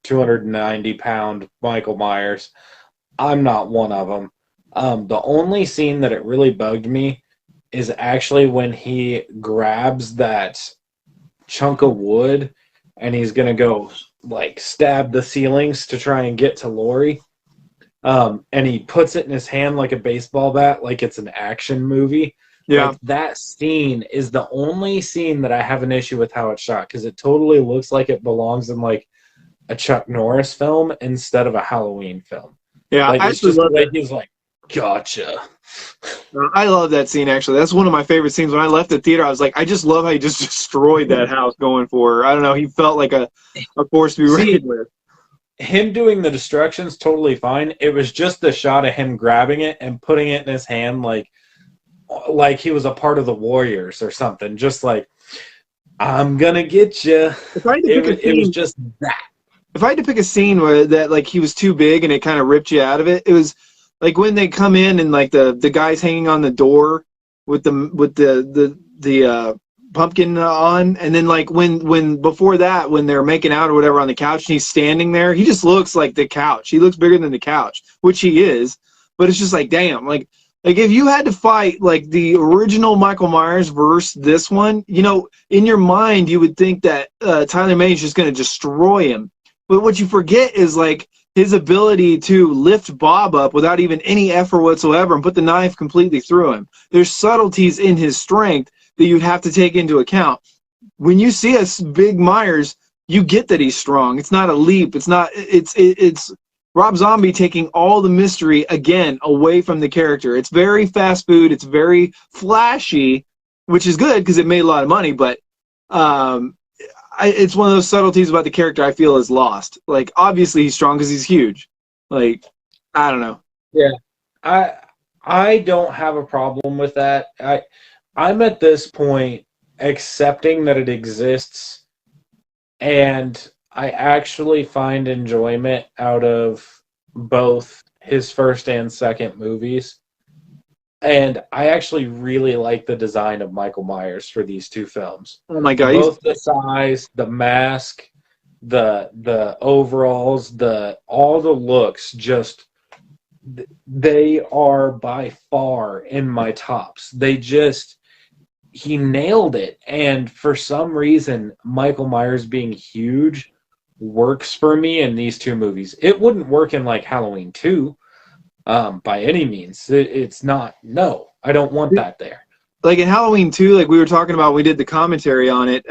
290-pound Michael Myers. I'm not one of them. The only scene that it really bugged me is actually when he grabs that chunk of wood and he's going to go like stab the ceilings to try and get to Laurie. And he puts it in his hand like a baseball bat, like it's an action movie. Yeah. Like, that scene is the only scene that I have an issue with how it's shot, because it totally looks like it belongs in like a Chuck Norris film instead of a Halloween film. Yeah, like, I it's actually just the love way that. he's like, gotcha. I love that scene, actually. That's one of my favorite scenes. When I left the theater, I was like, I just love how he just destroyed that house going for her. I don't know. He felt like a force to be reckoned with. Him doing the destruction's totally fine. It was just the shot of him grabbing it and putting it in his hand like he was a part of the Warriors or something. Just like, I'm gonna get you. It was just that. If I had to pick a scene where that, like, he was too big and it kind of ripped you out of it, it was like when they come in and like the guy's hanging on the door with the pumpkin on, and then like when before that, when they're making out or whatever on the couch and he's standing there, he just looks like the couch. He looks bigger than the couch, which he is, but it's just like, damn, like if you had to fight like the original Michael Myers versus this one, in your mind you would think that Tyler Mane is just going to destroy him. But what you forget is like his ability to lift Bob up without even any effort whatsoever and put the knife completely through him. There's subtleties in his strength that you'd have to take into account. When you see a big Myers, you get that he's strong. It's not a leap. It's Rob Zombie taking all the mystery again away from the character. It's very fast food. It's very flashy, which is good because it made a lot of money, but it's one of those subtleties about the character I feel is lost. Like, obviously he's strong because he's huge. Like, I don't know. Yeah, I don't have a problem with that. I'm at this point accepting that it exists, and I actually find enjoyment out of both his first and second movies. And I actually really like the design of Michael Myers for these two films. Oh my God. Both the size, the mask, the overalls, all the looks, just they are by far in my tops. He nailed it. And for some reason, Michael Myers being huge works for me in these two movies. It wouldn't work in like Halloween 2. By any means. It's not. No, I don't want that there. Like in Halloween 2, like we were talking about, we did the commentary on it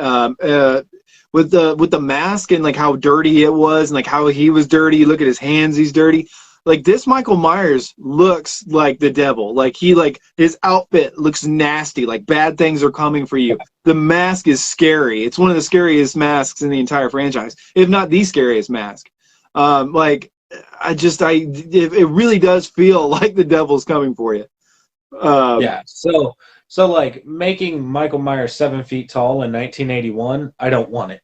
with the mask and like how dirty it was and like how he was dirty. You look at his hands, he's dirty. Like, this Michael Myers looks like the devil. Like, his outfit looks nasty. Like, bad things are coming for you. The mask is scary. It's one of the scariest masks in the entire franchise, if not the scariest mask. Like, it really does feel like the devil's coming for you. Yeah. So like making Michael Myers 7 feet tall in 1981, I don't want it.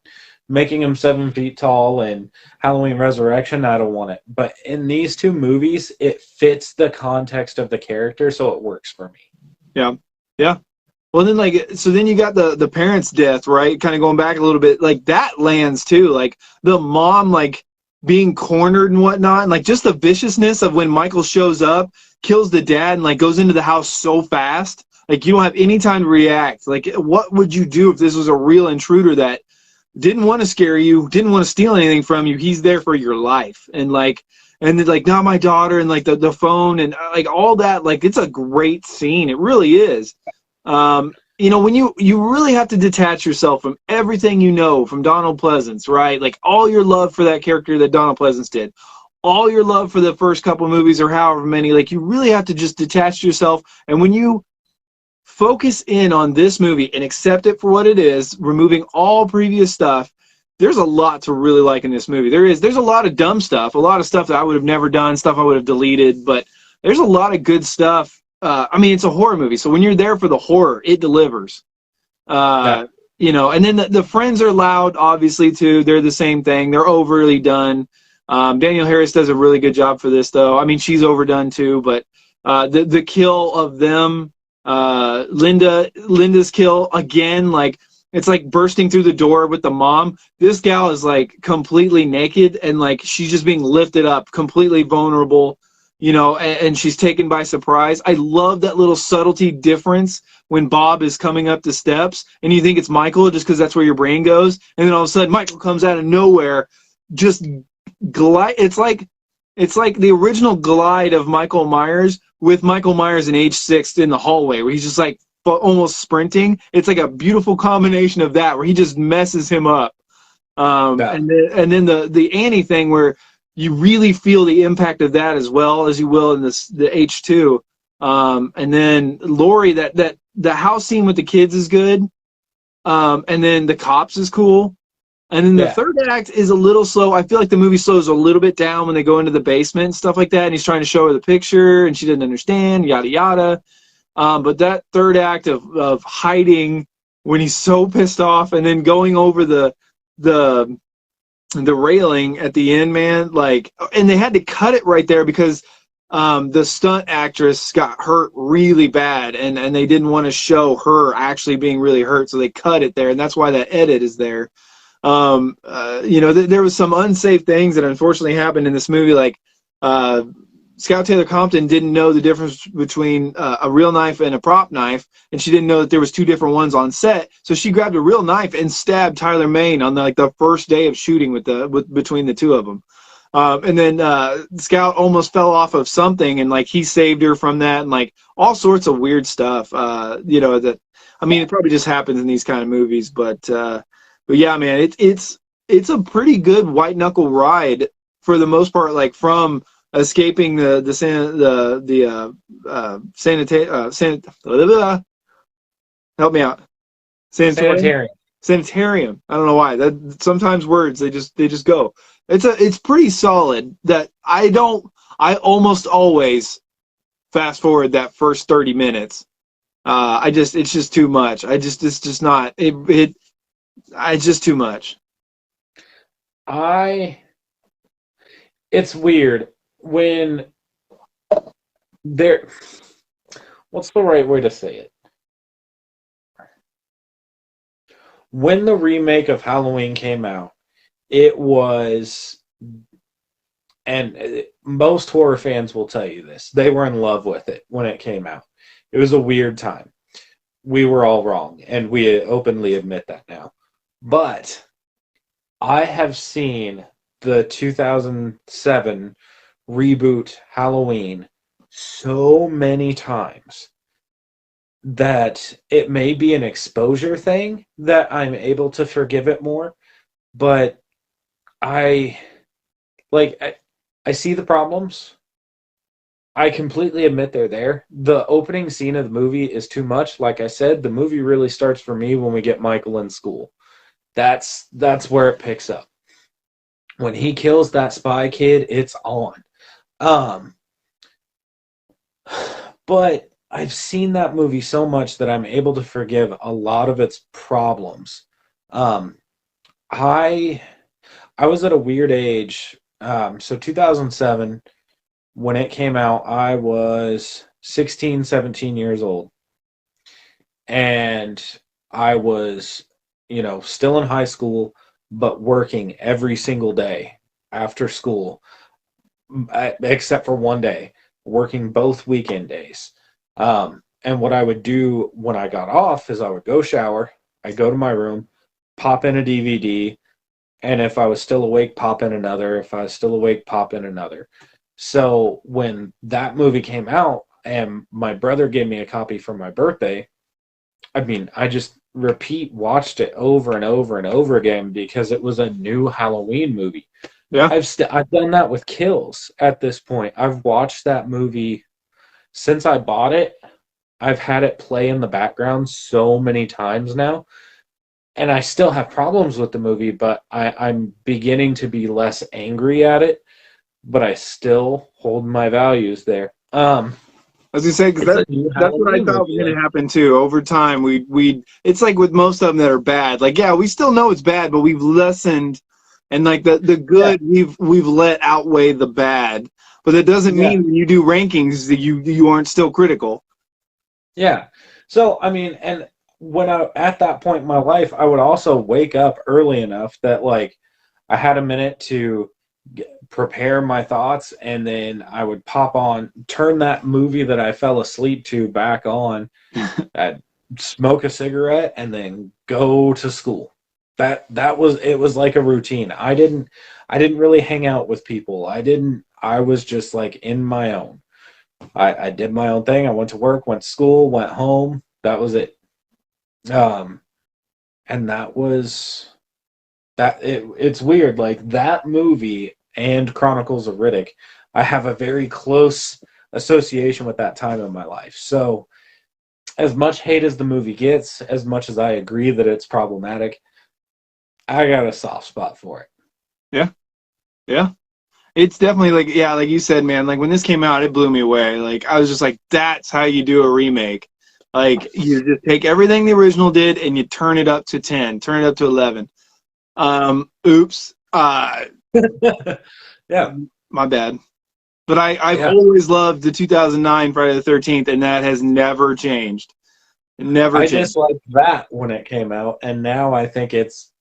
Making him 7 feet tall in Halloween Resurrection, I don't want it. But in these two movies, it fits the context of the character, so it works for me. Yeah, yeah. Well, then so then you got the parents' death, right? Kind of going back a little bit, like that lands too. Like the mom, like being cornered and whatnot, and like just the viciousness of when Michael shows up, kills the dad, and like goes into the house so fast. Like you don't have any time to react. Like what would you do if this was a real intruder that didn't want to scare you, didn't want to steal anything from you? He's there for your life, and then like not my daughter, and like the phone, and like all that. Like it's a great scene. It really is. When you really have to detach yourself from everything you know from Donald Pleasance, right? Like all your love for that character that Donald Pleasance did, all your love for the first couple movies or however many, like you really have to just detach yourself. And when you focus in on this movie and accept it for what it is, removing all previous stuff, there's a lot to really like in this movie. There's a lot of dumb stuff, a lot of stuff that I would have never done, stuff I would have deleted, but there's a lot of good stuff. It's a horror movie, so when you're there for the horror, it delivers. Yeah. And then the friends are loud, obviously, too. They're the same thing. They're overly done. Danielle Harris does a really good job for this, though. I mean, she's overdone, too, but the kill of them, Linda's kill, again, like, it's like bursting through the door with the mom. This gal is, like, completely naked, and, like, she's just being lifted up, completely vulnerable. And she's taken by surprise. I love that little subtlety difference when Bob is coming up the steps and you think it's Michael just because that's where your brain goes. And then all of a sudden Michael comes out of nowhere, just glide. It's like the original glide of Michael Myers with Michael Myers in Age 6 in the hallway where he's just like almost sprinting. It's like a beautiful combination of that where he just messes him up. And then the Annie thing where you really feel the impact of that as well as you will in the H2. And then Laurie, that the house scene with the kids is good. And then the cops is cool. And then the third act is a little slow. I feel like the movie slows a little bit down when they go into the basement and stuff like that. And he's trying to show her the picture and she didn't understand, yada, yada. But that third act of hiding when he's so pissed off and then going over the railing at the end, man, like, and they had to cut it right there because the stunt actress got hurt really bad and they didn't want to show her actually being really hurt, so they cut it there, and that's why that edit is there. There was some unsafe things that unfortunately happened in this movie, like Scout Taylor Compton didn't know the difference between a real knife and a prop knife, and she didn't know that there was two different ones on set. So she grabbed a real knife and stabbed Tyler Mane on the first day of shooting between the two of them. And then Scout almost fell off of something, and like he saved her from that, and like all sorts of weird stuff. It probably just happens in these kind of movies, but yeah, man, it's a pretty good white knuckle ride for the most part, like from escaping help me out. Sanitarium. I don't know why. That sometimes words they just go. It's pretty solid. That I almost always fast forward that first 30 minutes. It's just too much. It's just too much. It's weird. When what's the right way to say it? When the remake of Halloween came out, it was, and most horror fans will tell you this, they were in love with it when it came out. It was a weird time. We were all wrong, and we openly admit that now. But I have seen the 2007 reboot Halloween so many times that it may be an exposure thing that I'm able to forgive it more, but I see the problems. I completely admit they're there. The opening scene of the movie is too much. Like I said, the movie really starts for me when we get Michael in school. That's where it picks up. when he kills that spy kid, it's on. Um, but I've seen that movie so much that I'm able to forgive a lot of its problems. Um, I I was at a weird age. So 2007, when it came out, I was 16, 17 years old. And I was, still in high school, but working every single day after school, except for one day, working both weekend days. And what I would do when I got off is I would go shower, I'd go to my room, pop in a DVD, and if I was still awake, pop in another. If I was still awake, pop in another. So when that movie came out and my brother gave me a copy for my birthday, I mean, I just repeat watched it over and over and over again because it was a new Halloween movie. Yeah. I've done that with Kills at this point. I've watched that movie since I bought it. I've had it play in the background so many times now. And I still have problems with the movie, but I'm beginning to be less angry at it, but I still hold my values there. As you say, because that's what I thought was going to happen too. Over time, we it's like with most of them that are bad. Like, yeah, we still know it's bad, but we've lessened, and like the good we've let outweigh the bad. But that doesn't mean when you do rankings that you aren't still critical. Yeah. So I mean, and when I at that point in my life, I would also wake up early enough that like I had a minute to prepare my thoughts, and then I would turn that movie that I fell asleep to back on, I'd smoke a cigarette, and then go to school. That was it. Was like a routine. I didn't really hang out with people. I was just like in my own. I did my own thing. I went to work, went to school, went home. That was it. And that was that. It's weird. Like that movie and Chronicles of Riddick, I have a very close association with that time in my life. So, as much hate as the movie gets, as much as I agree that it's problematic, I got a soft spot for it. Yeah, yeah. It's definitely like you said, man, like when this came out, it blew me away. Like I was just like, that's how you do a remake. Like you just take everything the original did and you turn it up to 10, turn it up to 11. Oops. Yeah. My bad. But I've always loved the 2009 Friday the 13th, and that has never changed. Never changed. I disliked that when it came out, and now I think it's,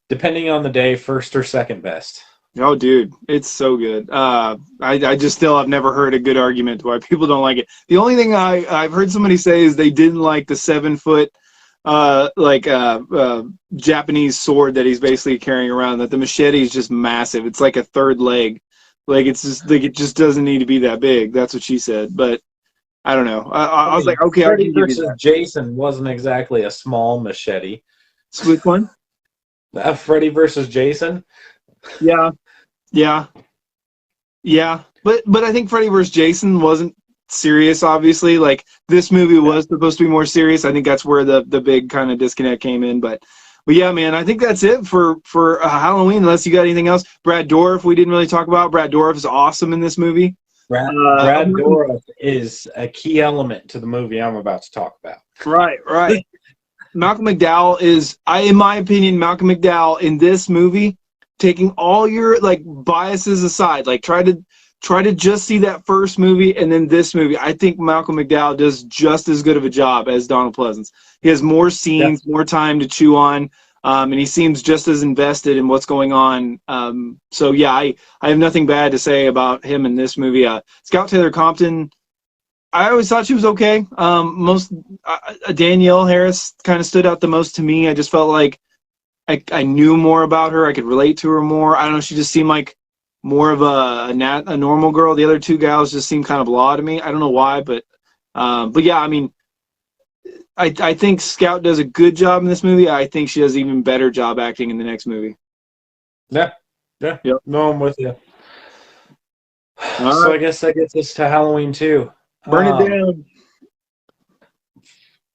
depending on the day, first or second best. Oh, dude, it's so good. I just still have never heard a good argument why people don't like it. The only thing I've heard somebody say is they didn't like the 7-foot Japanese sword that he's basically carrying around. That the machete is just massive. It's like a third leg. Like it's just like it just doesn't need to be that big. That's what she said. But I don't know. I was like, okay, Freddy versus Jason wasn't exactly a small machete. Which one? Freddy versus Jason. Yeah. But I think Freddy vs. Jason wasn't serious, obviously. Like this movie was supposed to be more serious. I think that's where the big kind of disconnect came in. But yeah, man, I think that's it for Halloween. Unless you got anything else, Brad Dourif. We didn't really talk about. Brad Dourif is awesome in this movie. Brad Dourif is a key element to the movie I'm about to talk about. Right. Malcolm McDowell is, in my opinion, Malcolm McDowell in this movie, taking all your like biases aside, like try to just see that first movie and then this movie. I think Malcolm McDowell does just as good of a job as Donald Pleasence. He has more scenes, more time to chew on, and he seems just as invested in what's going on. So yeah, I have nothing bad to say about him in this movie. Scout Taylor Compton, I always thought she was okay. Danielle Harris kind of stood out the most to me. I just felt like I knew more about her. I could relate to her more. I don't know. She just seemed like more of a normal girl. The other two gals just seemed kind of blah to me. I don't know why, but yeah, I mean, I think Scout does a good job in this movie. I think she does an even better job acting in the next movie. Yeah. Yep. No, I'm with you. So I guess that gets us to Halloween 2. Burn it down.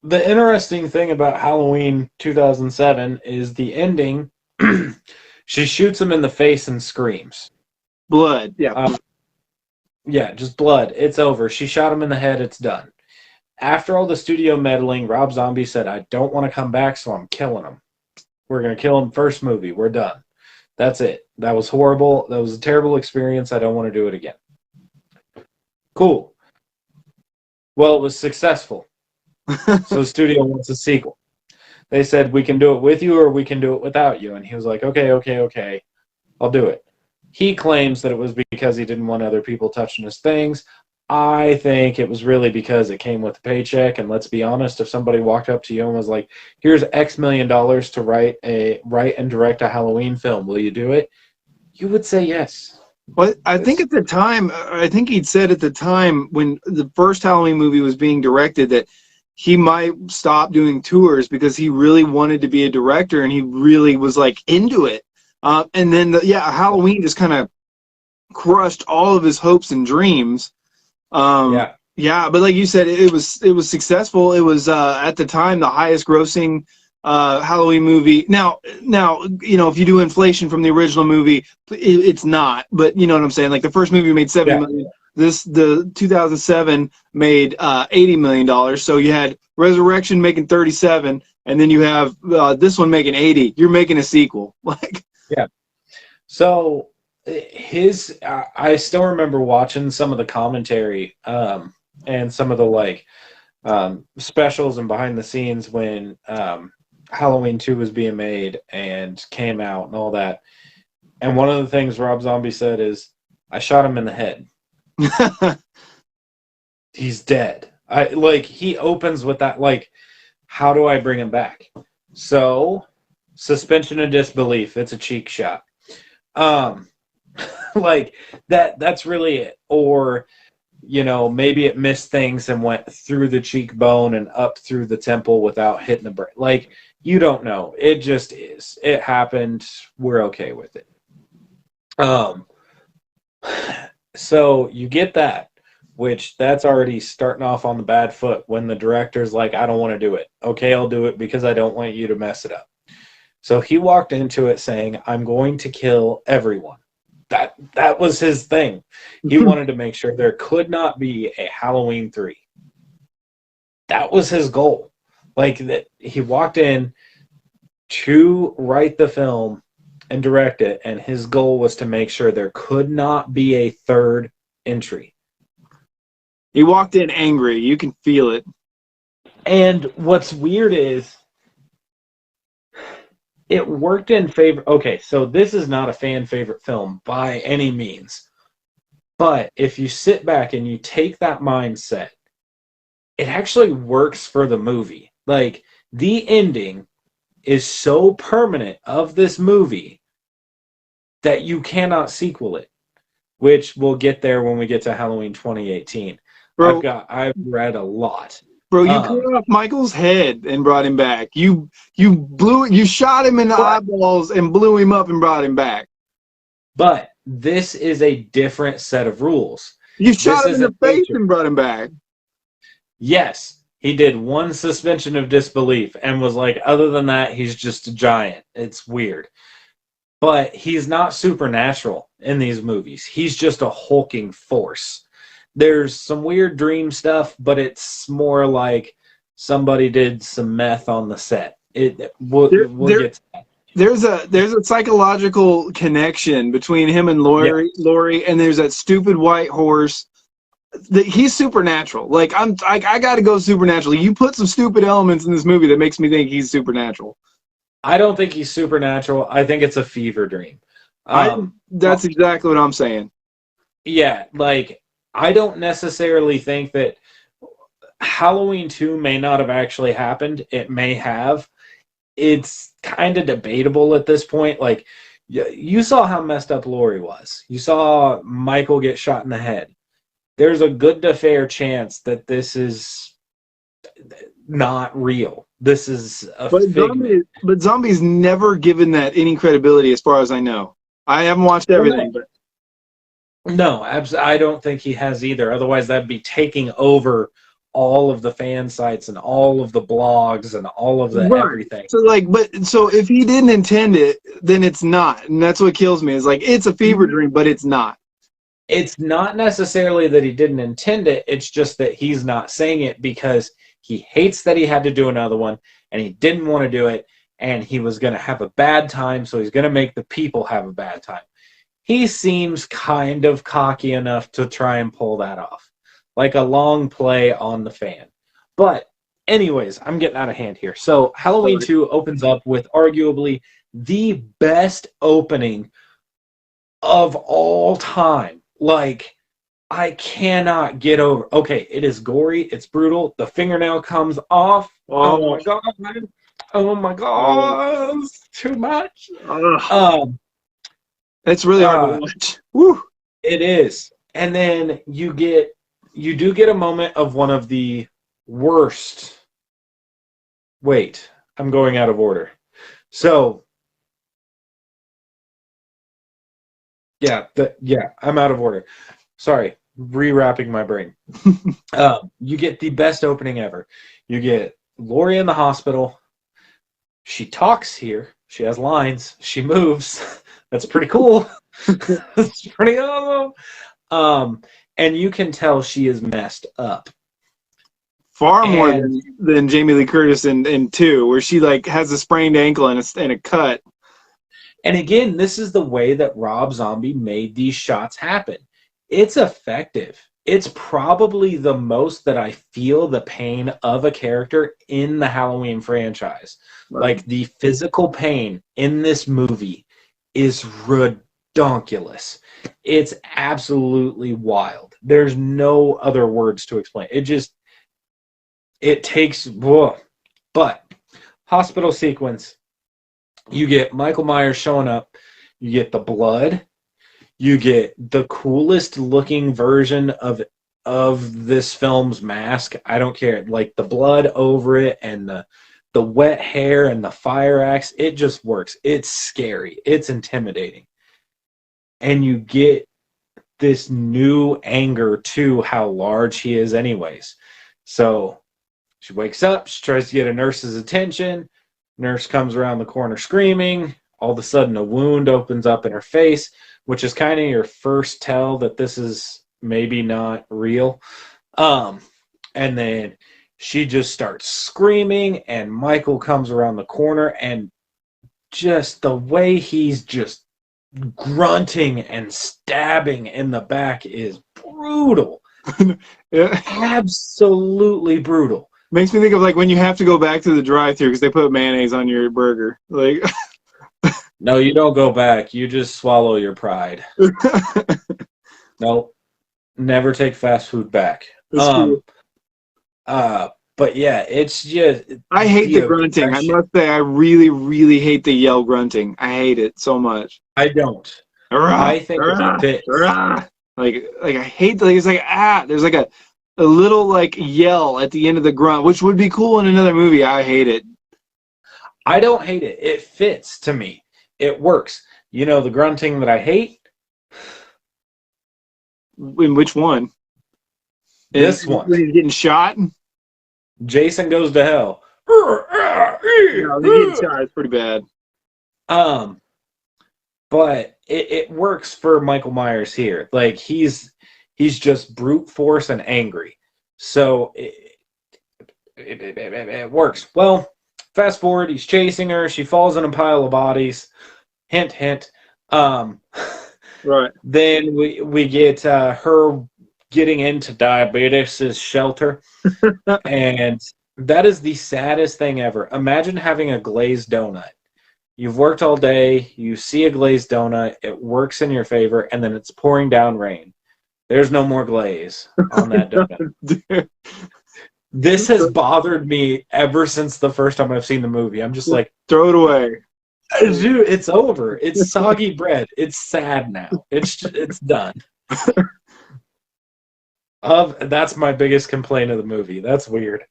The interesting thing about Halloween 2007 is the ending She shoots him in the face and screams. Blood. Yeah. Yeah, just blood. It's over. She shot him in the head. It's done. After all the studio meddling, Rob Zombie said, I don't want to come back, so I'm killing him. We're going to kill him first movie. We're done. That's it. That was horrible. That was a terrible experience. I don't want to do it again. Cool. Well, it was successful. So the studio wants a sequel. They said, we can do it with you or we can do it without you. And he was like, okay. I'll do it. He claims that it was because he didn't want other people touching his things. I think it was really because it came with a paycheck. And let's be honest, if somebody walked up to you and was like, here's X million dollars to write and direct a Halloween film, will you do it? You would say yes. Well, I think at the time, I think he'd said at the time when the first Halloween movie was being directed that he might stop doing tours because he really wanted to be a director and he really was like into it. And then, Halloween just kind of crushed all of his hopes and dreams. Yeah, but like you said, it was successful. It was at the time the highest grossing Halloween movie. Now, if you do inflation from the original movie, it's not. But you know what I'm saying? Like the first movie made $70 million. The 2007 made $80 million. So you had Resurrection making 37, and then you have this one making 80. You're making a sequel, like. Yeah. So I still remember watching some of the commentary and some of the specials and behind the scenes when Halloween 2 was being made and came out and all that. And one of the things Rob Zombie said is, I shot him in the head. He's dead. He opens with that, how do I bring him back? So, suspension of disbelief. It's a cheek shot. That's really it. Or, maybe it missed things and went through the cheekbone and up through the temple without hitting the brain. You don't know. It just is. It happened. We're okay with it. So you get that, which that's already starting off on the bad foot when the director's like, I don't want to do it. Okay, I'll do it because I don't want you to mess it up. So he walked into it saying, I'm going to kill everyone. That was his thing. He wanted to make sure there could not be a Halloween 3. That was his goal. He walked in to write the film and direct it, and his goal was to make sure there could not be a third entry. He walked in angry. You can feel it. And what's weird is it worked in favor. Okay, so this is not a fan favorite film by any means. But if you sit back and you take that mindset, it actually works for the movie. The ending is so permanent of this movie that you cannot sequel it, which we'll get there when we get to Halloween 2018. Bro, I've read a lot. Bro, you cut off Michael's head and brought him back. You shot him in the eyeballs and blew him up and brought him back. But this is a different set of rules. You shot him in the face and brought him back. Yes, he did one suspension of disbelief and was like, other than that, he's just a giant. It's weird. But he's not supernatural in these movies. He's just a hulking force. There's some weird dream stuff, but it's more like somebody did some meth on the set. We'll get to that. There's a psychological connection between him and Laurie, and there's that stupid white horse. He's supernatural. I got to go supernatural. You put some stupid elements in this movie that makes me think he's supernatural. I don't think he's supernatural. I think it's a fever dream. That's exactly what I'm saying. Yeah, I don't necessarily think that Halloween 2 may not have actually happened. It may have. It's kind of debatable at this point. You saw how messed up Laurie was. You saw Michael get shot in the head. There's a good to fair chance that this is not real. This is a figment. But Zombie's never given that any credibility as far as I know. I haven't watched everything. No, I don't think he has either. Otherwise, that'd be taking over all of the fan sites and all of the blogs and all of the Right. everything. So if he didn't intend it, then it's not, and that's what kills me. Is like it's a fever dream, but it's not. It's not necessarily that he didn't intend it. It's just that he's not saying it because he hates that he had to do another one and he didn't want to do it and he was going to have a bad time, so he's going to make the people have a bad time. He seems kind of cocky enough to try and pull that off, like a long play on the fan. But anyways, I'm getting out of hand here. So Halloween 2 opens up with arguably the best opening of all time. Like, I cannot get over. Okay, it is gory. It's brutal. The fingernail comes off. Oh my god, man. Oh my god. It's too much. It's really hard to watch. Woo. It is. And then you do get a moment of one of the worst. Wait, I'm going out of order. So, yeah, I'm out of order. Sorry, rewrapping my brain. You get the best opening ever. You get Laurie in the hospital. She talks here. She has lines. She moves. That's pretty cool. That's pretty awesome. And you can tell she is messed up. Far more than Jamie Lee Curtis in 2, where she like has a sprained ankle and a cut. And again, this is the way that Rob Zombie made these shots happen. It's effective. It's probably the most that I feel the pain of a character in the Halloween franchise. Right. Like, the physical pain in this movie is redonkulous. It's absolutely wild. There's no other words to explain. It takes, whoa. But hospital sequence, you get Michael Myers showing up, you get the blood, you get the coolest looking version of this film's mask. I don't care, like the blood over it and the wet hair and the fire axe. It just works. It's scary. It's intimidating. And you get this new anger to how large he is anyways. So she wakes up, she tries to get a nurse's attention. Nurse comes around the corner screaming. All of a sudden a wound opens up in her face, which is kind of your first tell that this is maybe not real. And then she just starts screaming, and Michael comes around the corner, and just the way he's just grunting and stabbing in the back is brutal. Yeah. Absolutely brutal. Makes me think of like when you have to go back to the drive-thru because they put mayonnaise on your burger. Like, no, you don't go back. You just swallow your pride. Nope. Never take fast food back. But yeah, it's just. I hate the grunting. I must say, I really, really hate the yell grunting. I hate it so much. I don't. I think it fits. Like I hate. Like it's like there's like a little like yell at the end of the grunt, which would be cool in another movie. I hate it. I don't hate it. It fits to me. It works. You know the grunting that I hate? In which one? This one. When he's getting shot? Jason Goes to Hell. No, getting shot is pretty bad. But it works for Michael Myers here. Like, he's just brute force and angry. So it works. Well, fast forward, he's chasing her. She falls in a pile of bodies. Hint, hint. Right. Then we get her getting into Diabetes' shelter. And that is the saddest thing ever. Imagine having a glazed donut. You've worked all day, you see a glazed donut, it works in your favor, and then it's pouring down rain. There's no more glaze on that donut. This has bothered me ever since the first time I've seen the movie. I'm just like, throw it away. Dude, it's over. It's soggy bread. It's sad now. It's done. That's my biggest complaint of the movie. That's weird.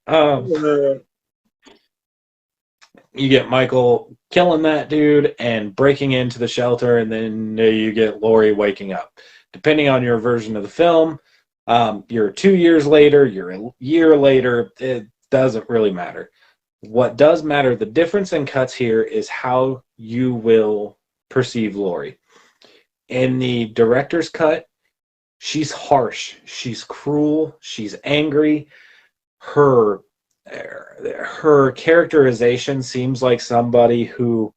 You get Michael killing that dude and breaking into the shelter, and then you get Laurie waking up. Depending on your version of the film, You're 2 years later, you're a year later, it doesn't really matter. What does matter, the difference in cuts here is how you will perceive Laurie. In the director's cut, she's harsh, she's cruel, she's angry. Her characterization seems like somebody who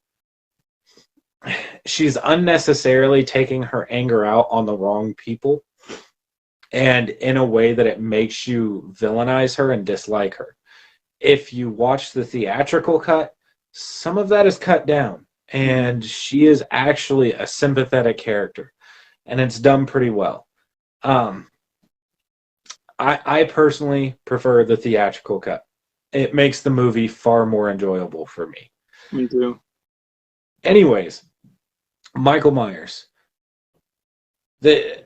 she's unnecessarily taking her anger out on the wrong people, and in a way that it makes you villainize her and dislike her. If you watch the theatrical cut, some of that is cut down, and she is actually a sympathetic character, and it's done pretty well. I personally prefer the theatrical cut. It makes the movie far more enjoyable for me. Me too. Anyways, Michael Myers. That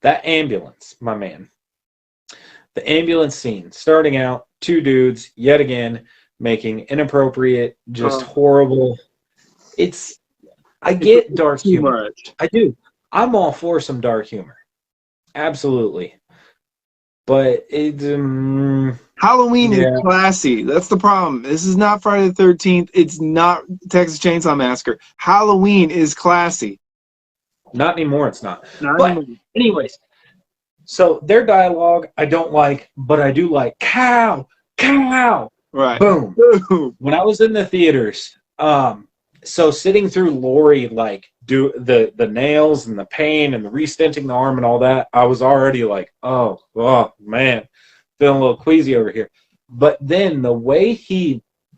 ambulance, my man. The ambulance scene, starting out, two dudes, yet again, making inappropriate, just horrible. I get dark humor. Much. I do. I'm all for some dark humor. Absolutely. But it's Halloween is classy. That's the problem. This is not Friday the 13th. It's not Texas Chainsaw Massacre. Halloween is classy. Not anymore, it's not. Anymore. Anyways, so their dialogue I don't like, but I do like cow, cow. Right. Boom. Boom. When I was in the theaters, so sitting through Laurie like do the nails and the pain and the restenting the arm and all that, I was already like, oh man, feeling a little queasy over here. But then the way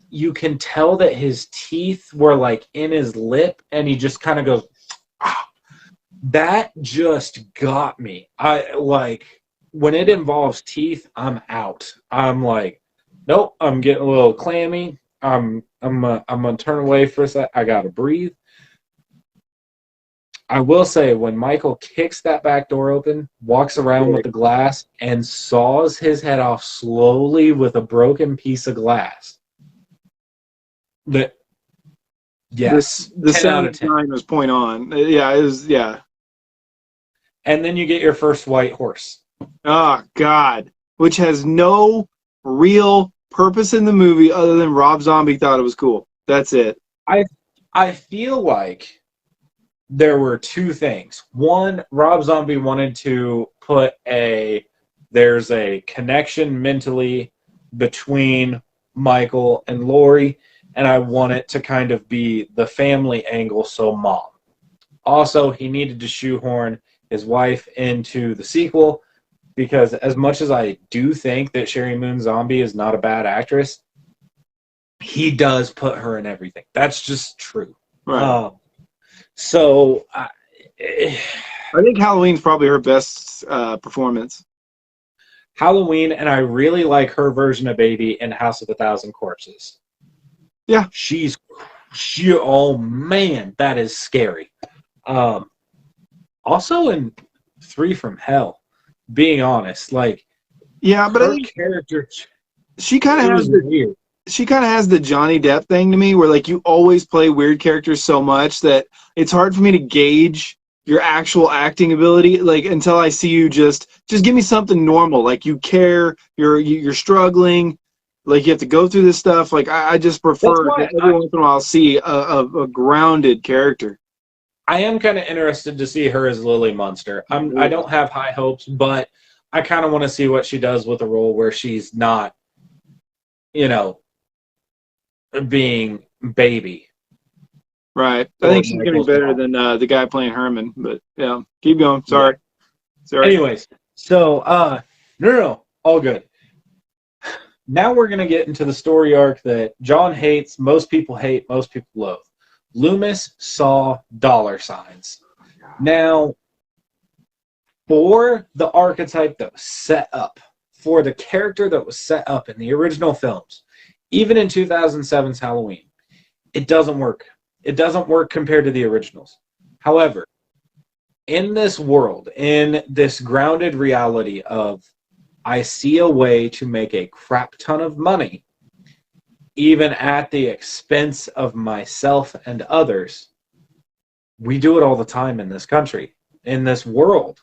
you can tell that his teeth were like in his lip, and he just kind of goes, ah, that just got me. I like when it involves teeth, I'm out. I'm like, nope, I'm getting a little clammy. I'm gonna turn away for a sec. I gotta breathe. I will say, when Michael kicks that back door open, walks around with the glass, and saws his head off slowly with a broken piece of glass. Yes, the 10 out of 10. 7 was point on. Yeah, it was. Yeah. And then you get your first white horse. Oh God, which has no real purpose in the movie other than Rob Zombie thought it was cool. That's it. I feel like there were two things. One, Rob Zombie wanted to put there's a connection mentally between Michael and Laurie, and I want it to kind of be the family angle, so mom. Also, he needed to shoehorn his wife into the sequel, because as much as I do think that Sherry Moon Zombie is not a bad actress, he does put her in everything. That's just true. Right. So I think Halloween's probably her best performance. Halloween, and I really like her version of Baby in House of a Thousand Corpses. Yeah. Oh man, that is scary. Also in Three from Hell, being honest, like, yeah, but I think character, she kind of has weird. She kind of has the Johnny Depp thing to me, where like you always play weird characters so much that it's hard for me to gauge your actual acting ability. Like until I see you just give me something normal. Like you care, you're struggling, like you have to go through this stuff. Like I just prefer that every once in a while I'll see a grounded character. I am kind of interested to see her as Lily Munster. I don't have high hopes, but I kind of want to see what she does with a role where she's not, being Baby. Right. I think she's going to be better than the guy playing Herman. But yeah, keep going. Sorry. Anyways, so no, all good. Now we're going to get into the story arc that John hates, most people hate, most people loathe. Loomis saw dollar signs. Now, for the archetype that was set up, for the character that was set up in the original films, even in 2007's Halloween, it doesn't work. It doesn't work compared to the originals. However, in this world, in this grounded reality of I see a way to make a crap ton of money, even at the expense of myself and others, we do it all the time in this country, in this world.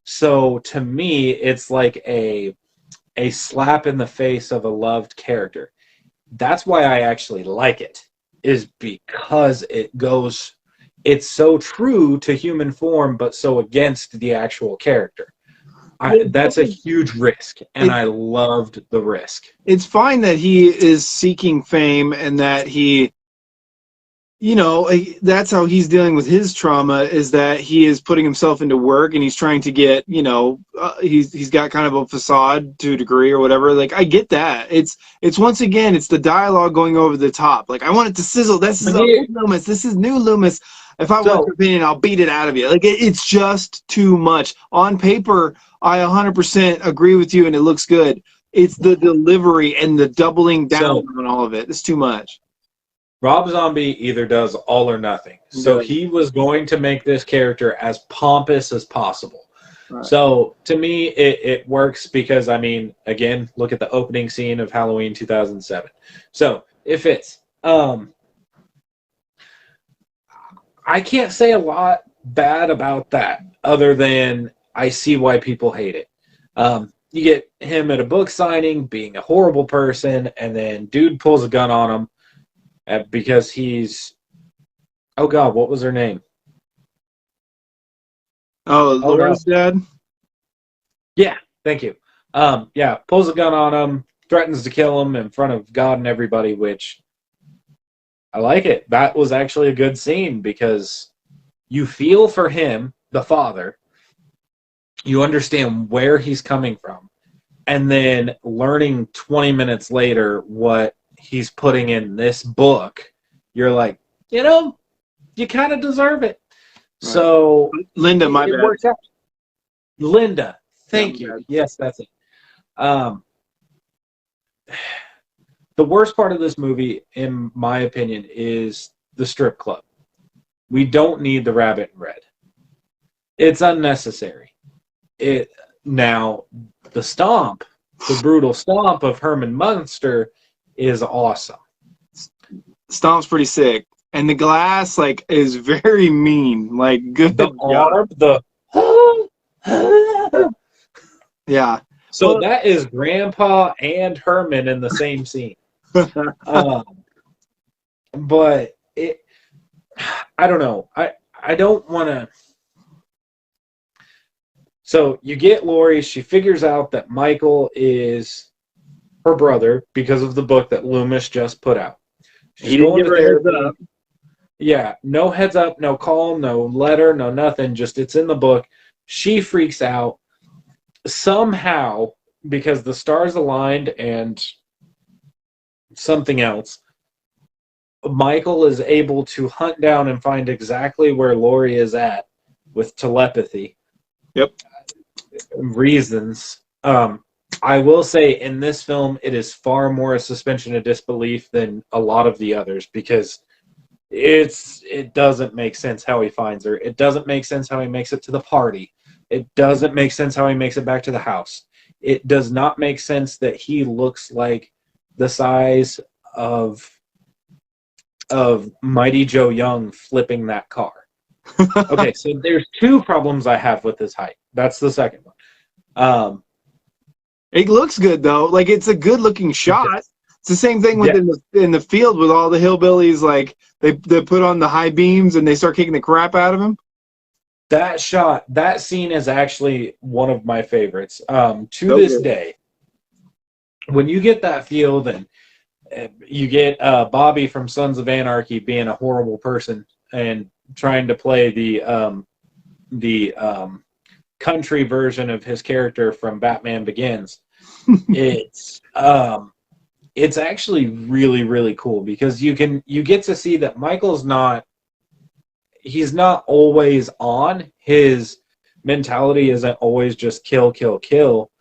So to me, it's like a slap in the face of a loved character. That's why I actually like it, is because it's so true to human form, but so against the actual character. That's a huge risk, and I loved the risk. It's fine that he is seeking fame and that he, that's how he's dealing with his trauma, is that he is putting himself into work and he's trying to get, he's got kind of a facade to a degree or whatever. Like, I get that. It's once again, it's the dialogue going over the top. Like, I want it to sizzle. This is old Loomis. This is new Loomis. If I want your opinion, I'll beat it out of you. Like, it's just too much. On paper, I 100% agree with you and it looks good. It's the delivery and the doubling down on all of it. It's too much. Rob Zombie either does all or nothing. So he was going to make this character as pompous as possible. Right. So to me, it works because, I mean, again, look at the opening scene of Halloween 2007. So it fits. I can't say a lot bad about that other than I see why people hate it. You get him at a book signing being a horrible person, and then dude pulls a gun on him. Because he's, oh God, what was her name? Oh, Laura's dad? Yeah, thank you. Pulls a gun on him, threatens to kill him in front of God and everybody, which I like it. That was actually a good scene because you feel for him, the father, you understand where he's coming from, and then learning 20 minutes later what he's putting in this book, you're like, you kind of deserve it. Right. So Linda, my bad. Works out. Linda, thank you. Bad. Yes, that's it. The worst part of this movie, in my opinion, is the strip club. We don't need the rabbit in red. It's unnecessary. Now, the brutal stomp of Herman Munster is awesome. Stomp's pretty sick, and the glass is very mean. Like, good. The arm, yeah. So that is Grandpa and Herman in the same scene. But I don't know. I don't want to. So you get Laurie. She figures out that Michael is her brother because of the book that Loomis just put out. He didn't give her heads up. Yeah, no heads up, no call, no letter, no nothing. Just it's in the book. She freaks out somehow because the stars aligned and something else. Michael is able to hunt down and find exactly where Laurie is at with telepathy. Yep. Reasons. I will say in this film, it is far more a suspension of disbelief than a lot of the others because it doesn't make sense how he finds her. It doesn't make sense how he makes it to the party. It doesn't make sense how he makes it back to the house. It does not make sense that he looks like the size of Mighty Joe Young flipping that car. Okay, so there's two problems I have with his height. That's the second one. It looks good though. Like, it's a good looking shot. It's the same thing in the field with all the hillbillies. Like, they put on the high beams and they start kicking the crap out of him. That scene is actually one of my favorites. To this day, when you get that field and you get Bobby from Sons of Anarchy being a horrible person and trying to play the country version of his character from Batman Begins, it's actually really, really cool because you get to see that Michael's he's not always on. His mentality isn't always just kill, kill, kill.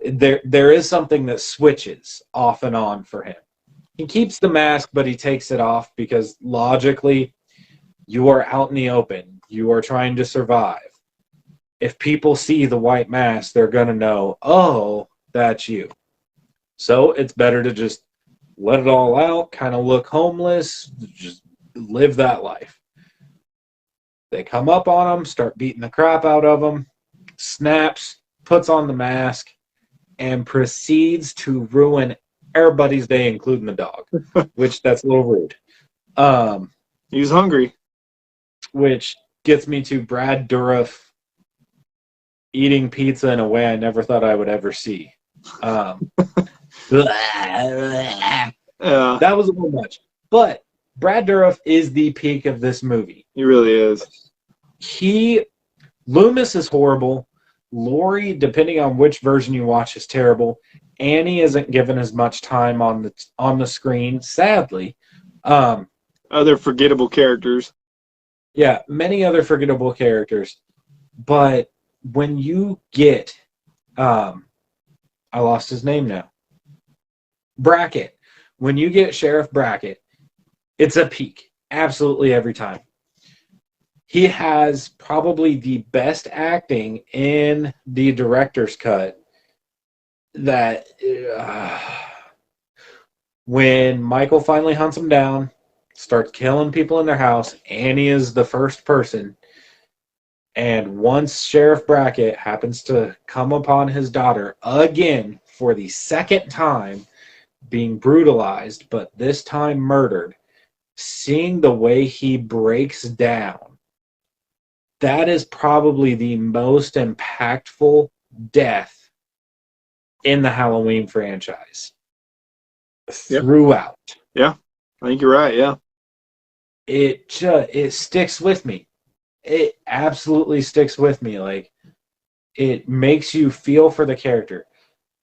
There is something that switches off and on for him. He keeps the mask, but he takes it off because logically, you are out in the open. You are trying to survive. If people see the white mask, they're going to know, oh, that's you. So it's better to just let it all out, kind of look homeless, just live that life. They come up on him, start beating the crap out of him, snaps, puts on the mask, and proceeds to ruin everybody's day, including the dog, which that's a little rude. He was hungry. Which gets me to Brad Dourif eating pizza in a way I never thought I would ever see. That was a little much. But Brad Dourif is the peak of this movie. He really is. Loomis is horrible. Laurie, depending on which version you watch, is terrible. Annie isn't given as much time on the screen, sadly. Other forgettable characters. Yeah, many other forgettable characters. But when you get, I lost his name now, Brackett. When you get Sheriff Brackett, it's a peak. Absolutely every time. He has probably the best acting in the director's cut. That when Michael finally hunts him down, starts killing people in their house, Annie is the first person. And once Sheriff Brackett happens to come upon his daughter again for the second time, being brutalized, but this time murdered, seeing the way he breaks down, that is probably the most impactful death in the Halloween franchise throughout. Yeah, I think you're right. Yeah, it sticks with me. It absolutely sticks with me. Like, it makes you feel for the character.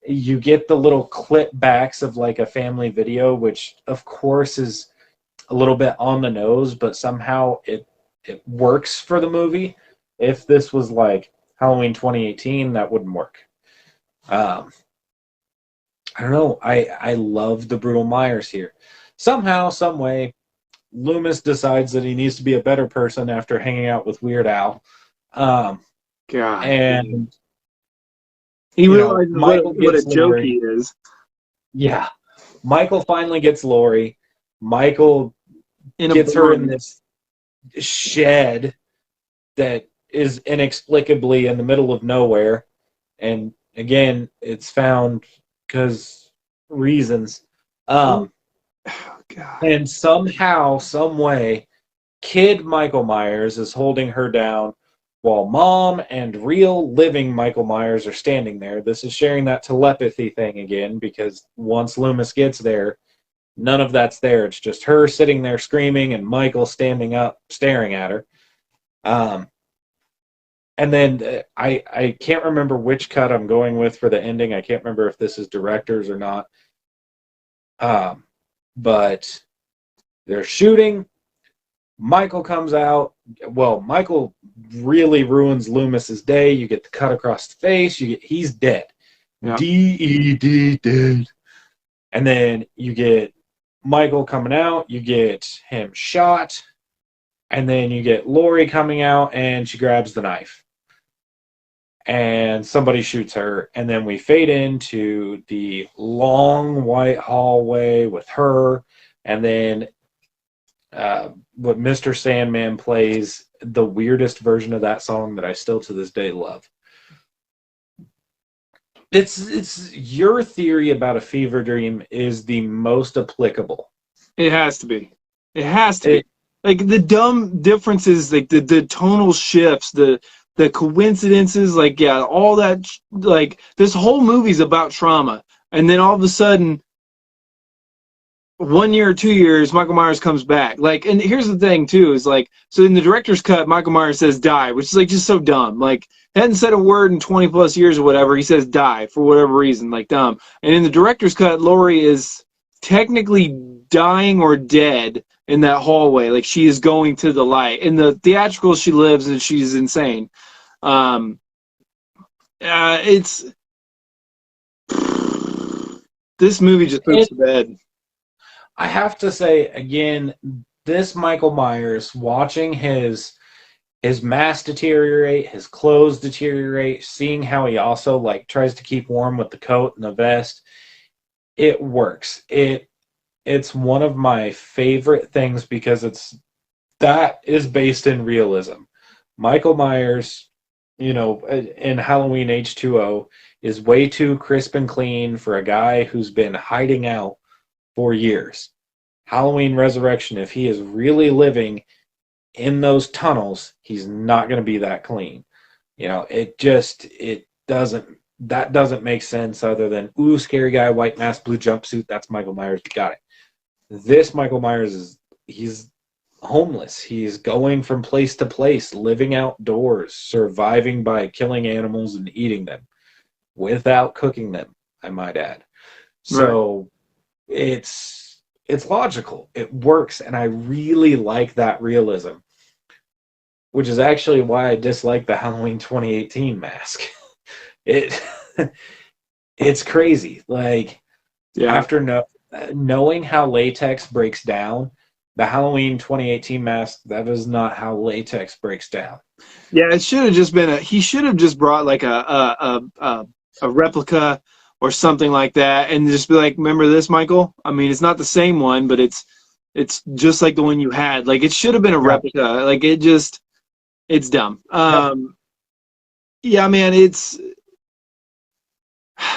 You get the little clip backs of like a family video, which of course is a little bit on the nose, but somehow it works for the movie. If this was like Halloween 2018, that wouldn't work. I don't know. I love the Brutal Myers here. Somehow, some way, Loomis decides that he needs to be a better person after hanging out with Weird Al. God. And he realizes Michael what a gets joke Laurie. he is. Yeah. Michael finally gets Laurie. Michael gets her in this shed that is inexplicably in the middle of nowhere. And again, it's found because reasons. Oh, God. And somehow, some way, kid Michael Myers is holding her down while mom and real living Michael Myers are standing there. This is sharing that telepathy thing again, because once Loomis gets there, none of that's there. It's just her sitting there screaming and Michael standing up staring at her. And then I can't remember which cut I'm going with for the ending. I can't remember if this is director's or not. But they're shooting. Michael comes out. Well, Michael really ruins Loomis's day. You get the cut across the face. He's dead. Yeah. D-E-D, dead. And then you get Michael coming out. You get him shot. And then you get Laurie coming out, and she grabs the knife. And somebody shoots her. And then we fade into the long white hallway with her. And then what Mr. Sandman plays, the weirdest version of that song that I still to this day love. It's your theory about a fever dream is the most applicable. It has to be. It has to be. Like, the dumb differences, like the tonal shifts, the coincidences, like, yeah, all that, like, this whole movie's about trauma. And then all of a sudden, 1 year or 2 years, Michael Myers comes back. Like, and here's the thing, too, is like, so in the director's cut, Michael Myers says die, which is like just so dumb. Like, hadn't said a word in 20 plus years or whatever. He says die for whatever reason, like, dumb. And in the director's cut, Laurie is technically dying or dead in that hallway. Like, she is going to the light. In the theatrical, she lives and she's insane. It's this movie just puts to bed. I have to say, again, this Michael Myers, watching his mask deteriorate, his clothes deteriorate, seeing how he also like tries to keep warm with the coat and the vest, it works. It's one of my favorite things because that is based in realism. Michael Myers, in Halloween H2O is way too crisp and clean for a guy who's been hiding out for years. Halloween Resurrection, if he is really living in those tunnels, he's not going to be that clean. It doesn't make sense other than, ooh, scary guy, white mask, blue jumpsuit, that's Michael Myers, you got it. This Michael Myers he's homeless. He's going from place to place, living outdoors, surviving by killing animals and eating them without cooking them, I might add. So it's logical. It works, and I really like that realism, which is actually why I dislike the Halloween 2018 mask. It's crazy. Like, after knowing how latex breaks down, the Halloween 2018 mask, that is not how latex breaks down. Yeah, it should have just been he should have just brought like a replica or something like that, and just be like, remember this, Michael? I mean, it's not the same one, but it's just like the one you had. Like, it should have been a replica. Like, it's dumb. Yeah, man,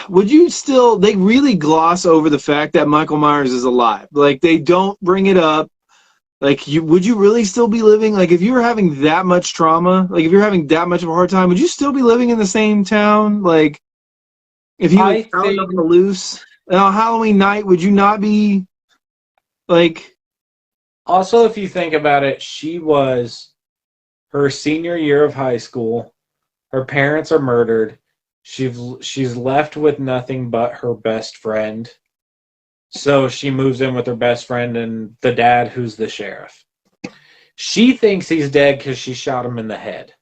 would you still, they really gloss over the fact that Michael Myers is alive. Like, they don't bring it up. Like, would you really still be living? Like, if you were having that much trauma, like if you're having that much of a hard time, would you still be living in the same town? Like, if you were out on the loose on Halloween night, would you not be like? Also, if you think about it, she was her senior year of high school. Her parents are murdered. She's left with nothing but her best friend. So she moves in with her best friend and the dad, who's the sheriff. She thinks he's dead because she shot him in the head.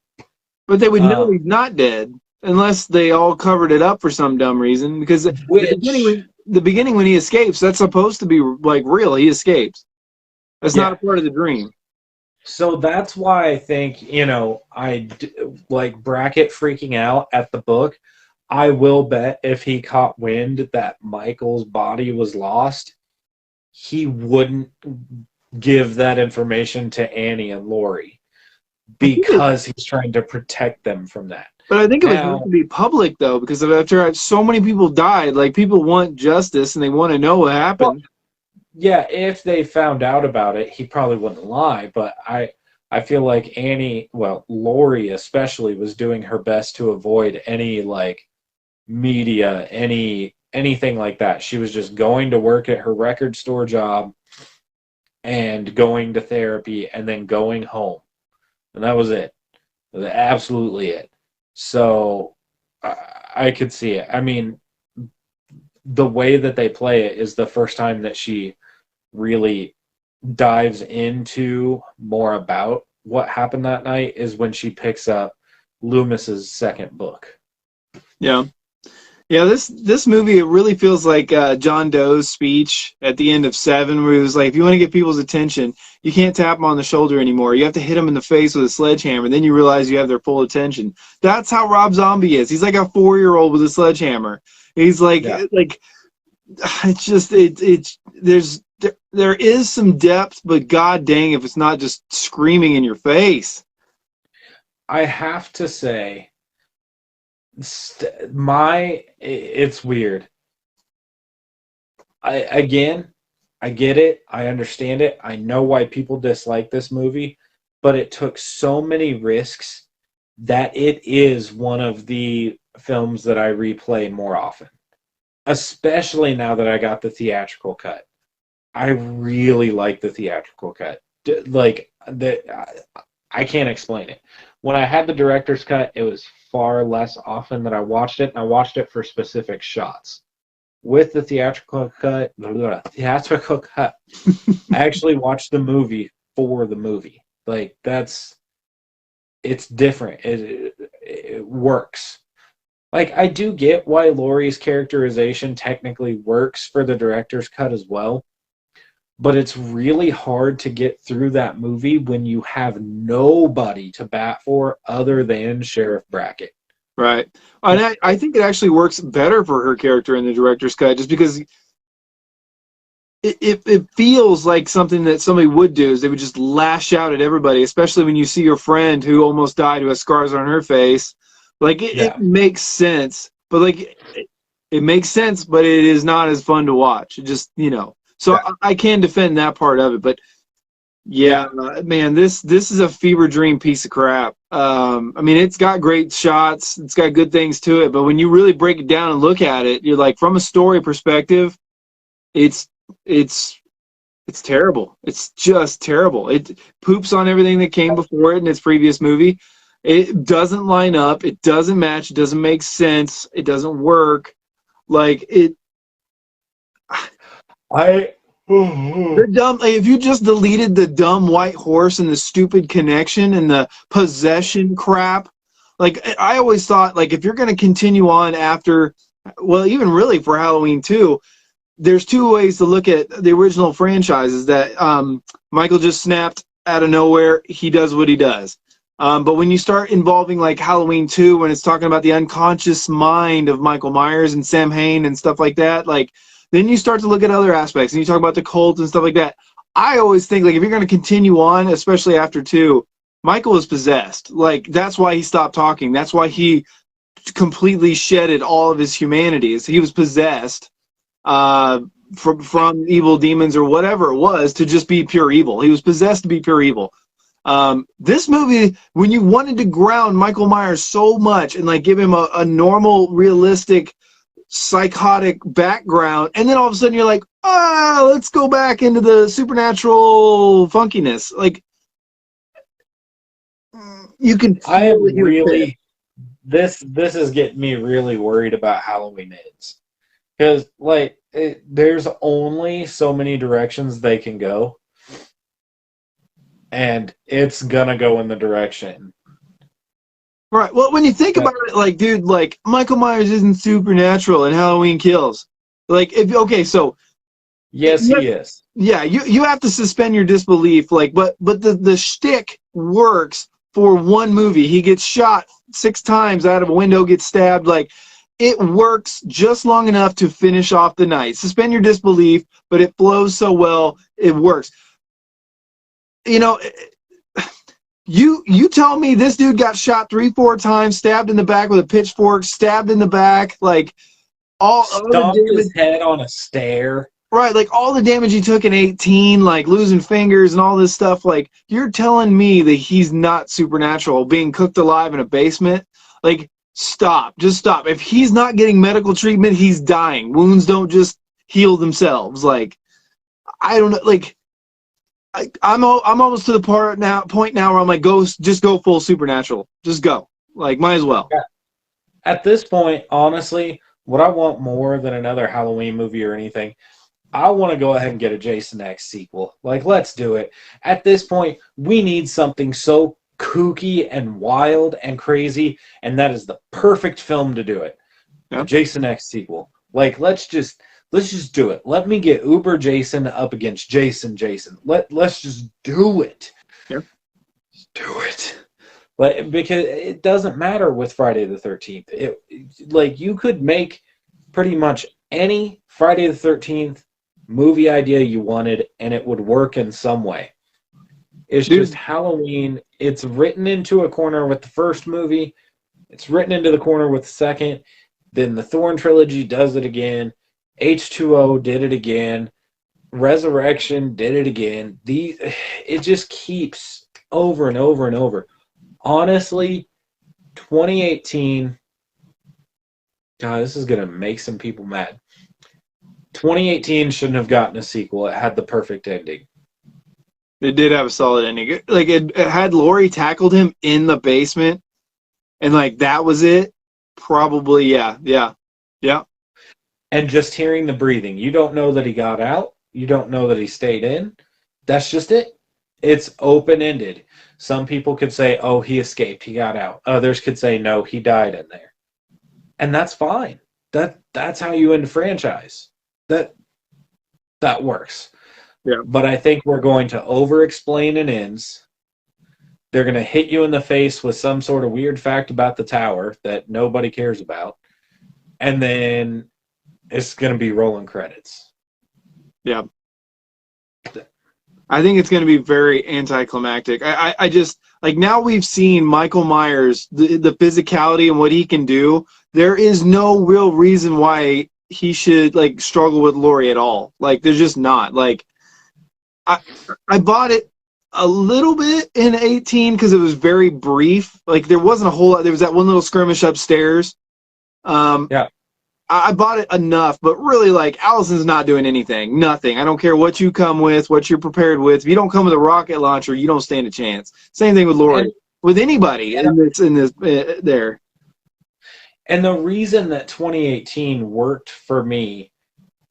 But they would know he's not dead unless they all covered it up for some dumb reason. Because the beginning when he escapes, that's supposed to be like real. He escapes. That's not a part of the dream. So that's why I think, I like bracket freaking out at the book. I will bet if he caught wind that Michael's body was lost, he wouldn't give that information to Annie and Laurie because he's trying to protect them from that. But I think it would have to be public, though, because after so many people died, like, people want justice and they want to know what happened. Well, yeah, if they found out about it, he probably wouldn't lie, but I feel like Laurie especially was doing her best to avoid any, like, media, anything like that. She was just going to work at her record store job and going to therapy and then going home. And that was it. That was absolutely it. So I could see it. I mean, the way that they play it is the first time that she really dives into more about what happened that night is when she picks up Loomis's second book. Yeah. Yeah, this movie, it really feels like John Doe's speech at the end of Seven, where he was like, if you want to get people's attention, you can't tap them on the shoulder anymore. You have to hit them in the face with a sledgehammer. Then you realize you have their full attention. That's how Rob Zombie is. He's like a 4-year-old with a sledgehammer. He's like, it's just, there is some depth, but god dang if it's not just screaming in your face. I have to say, it's weird. I get it. I understand it. I know why people dislike this movie, but it took so many risks that it is one of the films that I replay more often, especially now that I got the theatrical cut. I really like the theatrical cut. I can't explain it. When I had the director's cut, it was far less often that I watched it, and I watched it for specific shots. With the theatrical cut, I actually watched the movie for the movie. Like, it's different. It works. Like, I do get why Laurie's characterization technically works for the director's cut as well, but it's really hard to get through that movie when you have nobody to bat for other than Sheriff Brackett. Right. And I think it actually works better for her character in the director's cut, just because it feels like something that somebody would do is they would just lash out at everybody, especially when you see your friend who almost died who has scars on her face. Like it Yeah. makes sense, but like it makes sense, but it is not as fun to watch. It just, so Yeah. I can defend that part of it, but yeah, man, this is a fever dream piece of crap. I mean, it's got great shots, it's got good things to it, but when you really break it down and look at it, you're like, from a story perspective, it's it's it's terrible. It's just terrible. It poops on everything that came before it in its previous movie. It doesn't line up. It doesn't match. It doesn't make sense. It doesn't work. Like it. I They're dumb. Like, if you just deleted the dumb white horse and the stupid connection and the possession crap, like I always thought, like if you're going to continue on after, well, even really for Halloween 2, there's two ways to look at the original franchises that Michael just snapped out of nowhere. He does what he does. But when you start involving like Halloween 2, when it's talking about the unconscious mind of Michael Myers and Sam Hain and stuff like that, like then you start to look at other aspects and you talk about the cult and stuff like that. I always think like if you're going to continue on, especially after 2, Michael is possessed. Like that's why he stopped talking. That's why he completely shedded all of his humanity. He was possessed from evil demons or whatever it was to just be pure evil. He was possessed to be pure evil. This movie, when you wanted to ground Michael Myers so much and like give him a normal, realistic, psychotic background, and then all of a sudden you're like, let's go back into the supernatural funkiness. Like you can feel I am it here. really this is getting me really worried about Halloween Ends. Because like there's only so many directions they can go, and it's gonna go in the direction. Right. Well, when you think about it, like, dude, like Michael Myers isn't supernatural and Halloween Kills. Like, if okay, so Yes, he is. yeah, you have to suspend your disbelief. Like, but the shtick works for one movie. He gets shot 6 times out of a window, gets stabbed. Like, it works just long enough to finish off the night. Suspend your disbelief, but it flows so well, it works. You know. You tell me this dude got shot 3-4 times, stabbed in the back with a pitchfork, stabbed in the back, like all stomped his head on a stair. Right, like all the damage he took in 18, like losing fingers and all this stuff. Like you're telling me that he's not supernatural, being cooked alive in a basement? Like stop, just stop. If he's not getting medical treatment, he's dying. Wounds don't just heal themselves. Like I don't know, like. I'm almost to the point now where I'm like, just go full supernatural. Just go. Like, might as well. At this point, honestly, what I want more than another Halloween movie or anything, I want to go ahead and get a Jason X sequel. Like, let's do it. At this point, we need something so kooky and wild and crazy, and that is the perfect film to do it. Yeah. A Jason X sequel. Like, let's just do it. Let me get Uber Jason up against Jason. Let's just do it. Yeah. Just do it. But because it doesn't matter with Friday the 13th. Like you could make pretty much any Friday the 13th movie idea you wanted and it would work in some way. It's just Halloween. It's written into a corner with the first movie. It's written into the corner with the second. Then the Thorn trilogy does it again. H2O did it again. Resurrection did it again. It just keeps over and over and over. Honestly, 2018. God, this is gonna make some people mad. 2018 shouldn't have gotten a sequel. It had the perfect ending. It did have a solid ending. Like it had Laurie tackled him in the basement, and like that was it. Probably, yeah. And just hearing the breathing. You don't know that he got out. You don't know that he stayed in. That's just it. It's open-ended. Some people could say, oh, he escaped. He got out. Others could say, no, he died in there. And that's fine. That's how you end a franchise. That works. Yeah. But I think we're going to over-explain an ends. They're going to hit you in the face with some sort of weird fact about the tower that nobody cares about. And then it's going to be rolling credits. Yeah. I think it's going to be very anticlimactic. I just like now we've seen Michael Myers, the physicality and what he can do. There is no real reason why he should like struggle with Laurie at all. Like there's just not. Like I I bought it a little bit in 18 because it was very brief. Like there wasn't a whole lot. There was that one little skirmish upstairs. Um, Yeah. I bought it enough, but really, like, Allison's not doing anything. Nothing. I don't care what you come with, what you're prepared with. If you don't come with a rocket launcher, you don't stand a chance. Same thing with Laurie. And, With anybody in this there. and the reason that 2018 worked for me,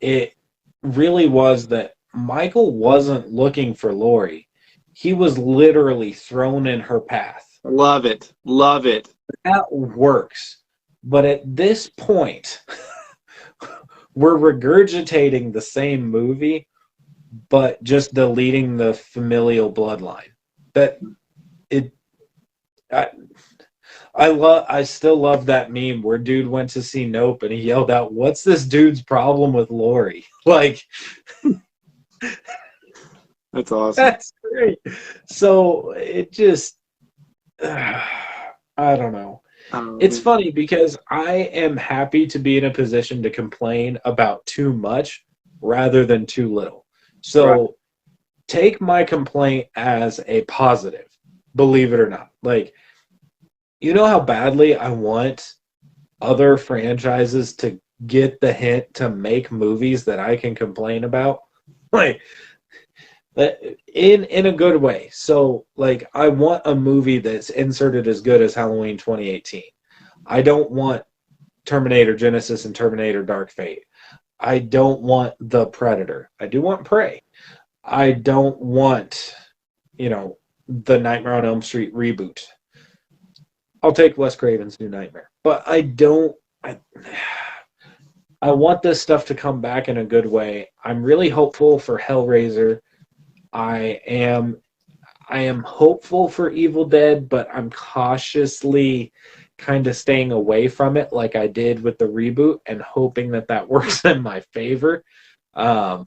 it really was that Michael wasn't looking for Laurie. He was literally thrown in her path. Love it. Love it. That works. But at this point, we're regurgitating the same movie, but just deleting the familial bloodline. That it, I still love that meme where dude went to see Nope and he yelled out, "What's this dude's problem with Laurie?" Like, That's awesome. that's great. So it just, I don't know. It's funny because I am happy to be in a position to complain about too much rather than too little. So Right. take my complaint as a positive, believe it or not. Like, you know how badly I want other franchises to get the hint to make movies that I can complain about? Like, in a good way. So, like, I want a movie that's inserted as good as Halloween 2018. I don't want Terminator Genesis and Terminator Dark Fate. I don't want The Predator. I do want Prey. I don't want, the Nightmare on Elm Street reboot. I'll take Wes Craven's New Nightmare. But I don't. I want this stuff to come back in a good way. I'm really hopeful for Hellraiser. I am hopeful for Evil Dead, but I'm cautiously kind of staying away from it like I did with the reboot and hoping that works in my favor. Yeah,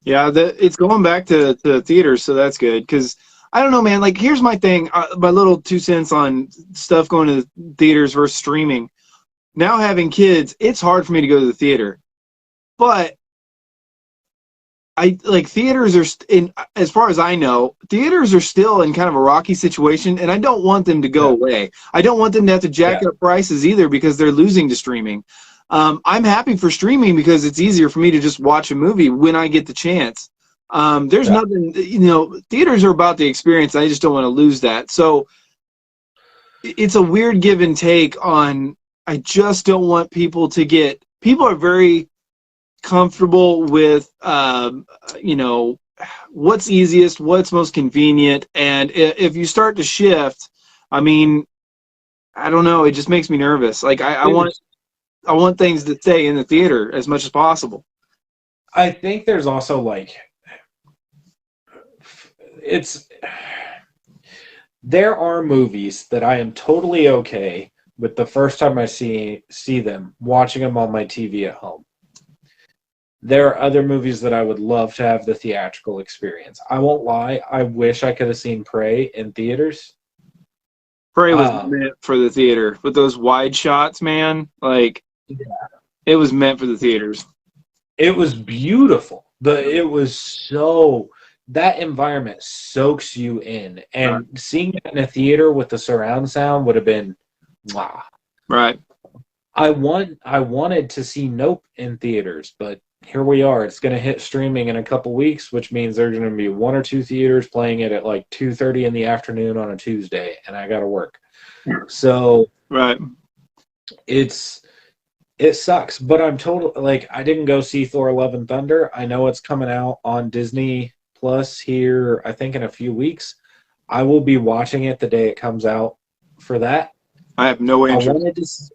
it's going back to theaters, so that's good. Because I don't know, man. Like, here's my thing. My little 2 cents on stuff going to the theaters versus streaming. Now having kids, it's hard for me to go to the theater, but I like theaters are in as far as I know, theaters are still in kind of a rocky situation, and I don't want them to go away. I don't want them to have to jack up prices either because they're losing to streaming. I'm happy for streaming because it's easier for me to just watch a movie when I get the chance. There's nothing, theaters are about the experience. I just don't want to lose that. So it's a weird give and take on. I just don't want people to get. People are very comfortable with what's easiest, what's most convenient, and if you start to shift, I mean, I don't know, it just makes me nervous. Like I want things to stay in the theater as much as possible. I think there's also there are movies that I am totally okay with the first time I see them, watching them on my TV at home. There are other movies that I would love to have the theatrical experience. I won't lie, I wish I could have seen Prey in theaters. Prey was meant for the theater with those wide shots, man. Like, it was meant for the theaters. It was beautiful. That environment soaks you in, and seeing it in a theater with the surround sound would have been wow. Right. I wanted to see Nope in theaters, but here we are. It's going to hit streaming in a couple weeks, which means there's going to be 1 or 2 theaters playing it at like 2:30 in the afternoon on a Tuesday, and I got to work. So right, it sucks. But I'm I didn't go see Thor: Love and Thunder. I know it's coming out on Disney Plus here, I think, in a few weeks. I will be watching it the day it comes out for that. I have no interest.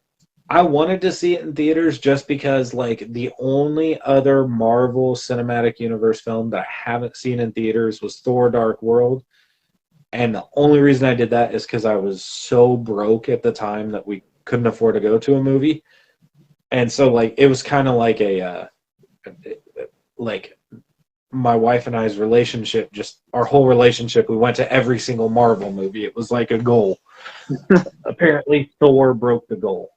I wanted to see it in theaters just because, the only other Marvel Cinematic Universe film that I haven't seen in theaters was Thor: Dark World. And the only reason I did that is because I was so broke at the time that we couldn't afford to go to a movie. And so, it was kind of like my wife and I's relationship, just our whole relationship, we went to every single Marvel movie. It was like a goal. Apparently, Thor broke the goal.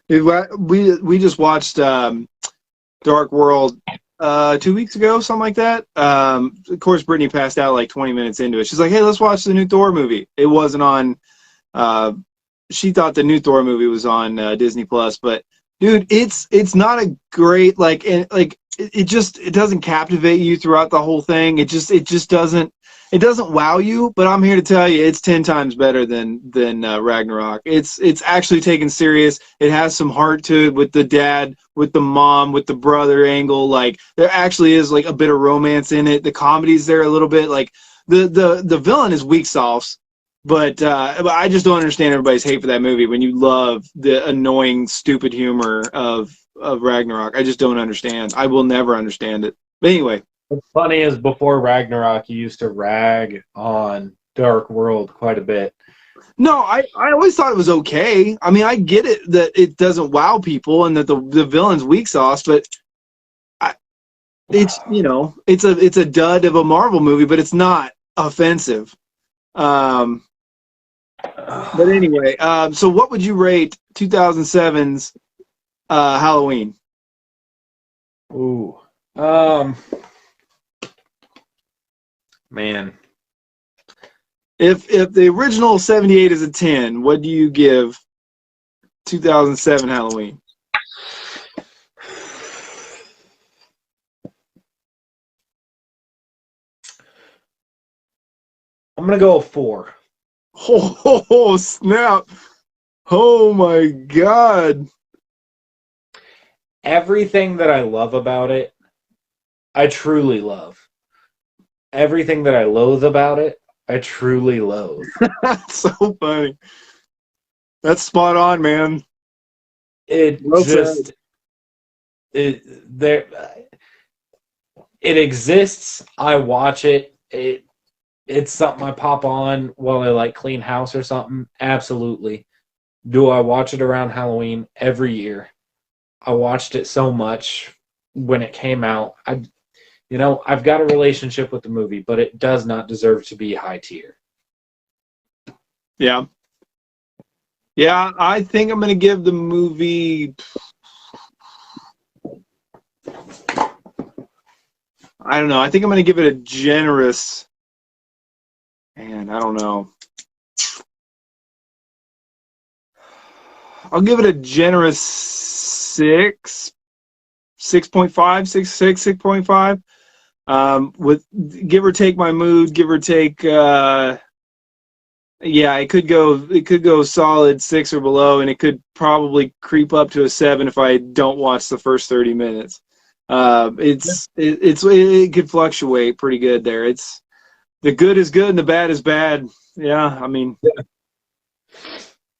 We just watched Dark World 2 weeks ago, something like that. Of course, Brittany passed out like 20 minutes into it. She's like, "Hey, let's watch the new Thor movie." It wasn't on. She thought the new Thor movie was on Disney Plus, but dude, it's not a great it doesn't captivate you throughout the whole thing. It just doesn't wow you. But I'm here to tell you, it's 10 times better than Ragnarok. It's actually taken serious. It has some heart to it with the dad, with the mom, with the brother angle. Like there actually is like a bit of romance in it. The comedy's there a little bit. Like the villain is weak sauce. But I just don't understand everybody's hate for that movie when you love the annoying, stupid humor of Ragnarok. I just don't understand. I will never understand it. But anyway. What's funny is before Ragnarok, you used to rag on Dark World quite a bit. No, I always thought it was okay. I mean, I get it that it doesn't wow people and that the villain's weak sauce, but it's a dud of a Marvel movie, but it's not offensive. But anyway, so what would you rate 2007's Halloween? Ooh. Man. If the original 78 is a 10, what do you give 2007 Halloween? I'm going to go a 4. Oh, snap. Oh, my God. Everything that I love about it, I truly love. Everything that I loathe about it, I truly loathe. That's so funny. That's spot on, man. It exists. I watch it. It's something I pop on while I like clean house or something. Absolutely. Do I watch it around Halloween every year? I watched it so much when it came out. I've got a relationship with the movie, but it does not deserve to be high tier. Yeah. Yeah, I think I'm going to give the movie... I don't know. I think I'm going to give it a generous... Man, I don't know. I'll give it a generous 6, 6.5, 6.5. With give or take my mood, give or take, it could go solid 6 or below, and it could probably creep up to a 7 if I don't watch the first 30 minutes. It could fluctuate pretty good there. It's the good is good and the bad is bad. Yeah, I mean,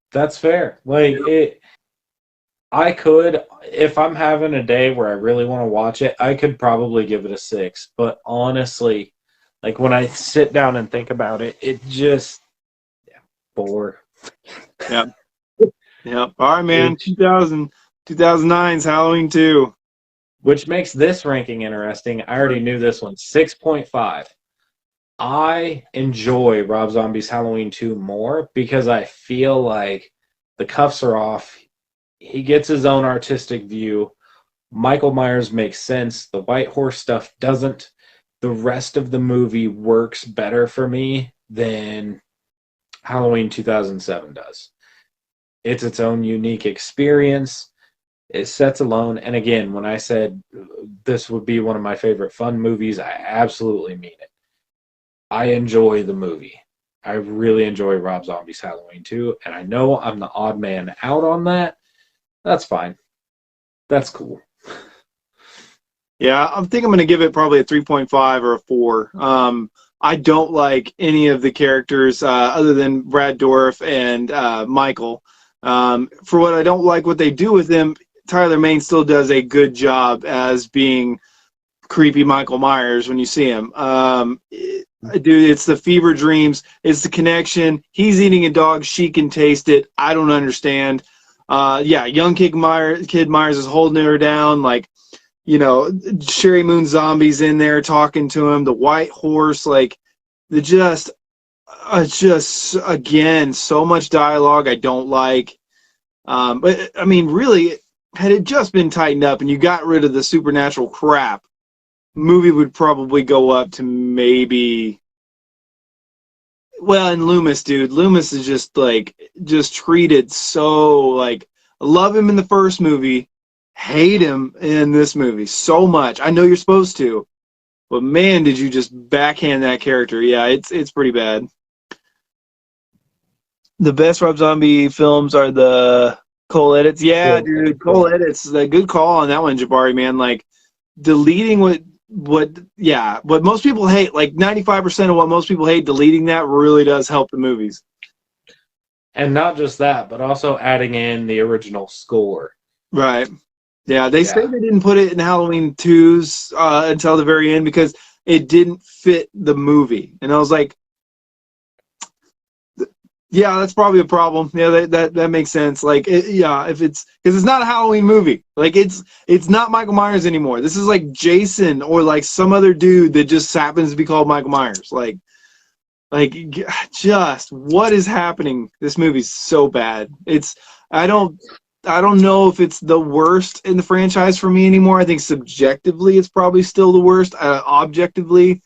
that's fair. I could, if I'm having a day where I really want to watch it, I could probably give it a 6. But honestly, like when I sit down and think about it, it just 4. Yeah. Yeah. All right, man. 2009's Halloween 2. Which makes this ranking interesting. I already knew this one. 6.5. I enjoy Rob Zombie's Halloween 2 more because I feel like the cuffs are off. He gets his own artistic view. Michael Myers makes sense. The White Horse stuff doesn't. The rest of the movie works better for me than Halloween 2007 does. It's its own unique experience. It sets alone. And again, when I said this would be one of my favorite fun movies, I absolutely mean it. I enjoy the movie. I really enjoy Rob Zombie's Halloween 2, and I know I'm the odd man out on that. That's fine. That's cool. Yeah, I think I'm going to give it probably a 3.5 or a 4. I don't like any of the characters other than Brad Dourif and Michael. For what I don't like what they do with them, Tyler Mane still does a good job as being creepy Michael Myers when you see him. Dude, it's the fever dreams. It's the connection. He's eating a dog. She can taste it. I don't understand. Young Kid Myers is holding her down. Like, you know, Sherry Moon Zombie's in there talking to him, the white horse, like the just again, so much dialogue I don't like. But I mean, really, had it just been tightened up and you got rid of the supernatural crap, movie would probably go up to maybe. Well, and Loomis, dude, Loomis is just treated so like. I love him in the first movie, hate him in this movie so much. I know you're supposed to, but man, did you just backhand that character? Yeah, it's pretty bad. The best Rob Zombie films are the Cole edits. Yeah, dude, Cole edits. A good call on that one, Jabari, man. Like deleting what most people hate, like 95% of what most people hate, deleting that really does help the movies. And not just that, but also adding in the original score. Right. Yeah, they say they didn't put it in Halloween 2's until the very end because it didn't fit the movie. And I was like, yeah, that's probably a problem. Yeah, that makes sense. Like, if it's because it's not a Halloween movie. Like, it's not Michael Myers anymore. This is like Jason or like some other dude that just happens to be called Michael Myers. Like just what is happening? This movie's so bad. I don't know if it's the worst in the franchise for me anymore. I think subjectively it's probably still the worst. Objectively,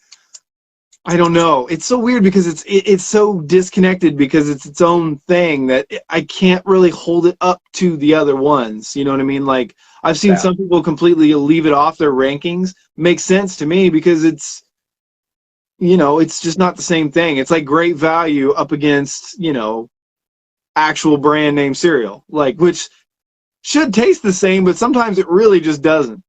I don't know. It's so weird because it's so disconnected because it's its own thing that I can't really hold it up to the other ones. You know what I mean? Like I've seen some people completely leave it off their rankings. Makes sense to me because it's just not the same thing. It's like Great Value up against, actual brand name cereal, like which should taste the same, but sometimes it really just doesn't.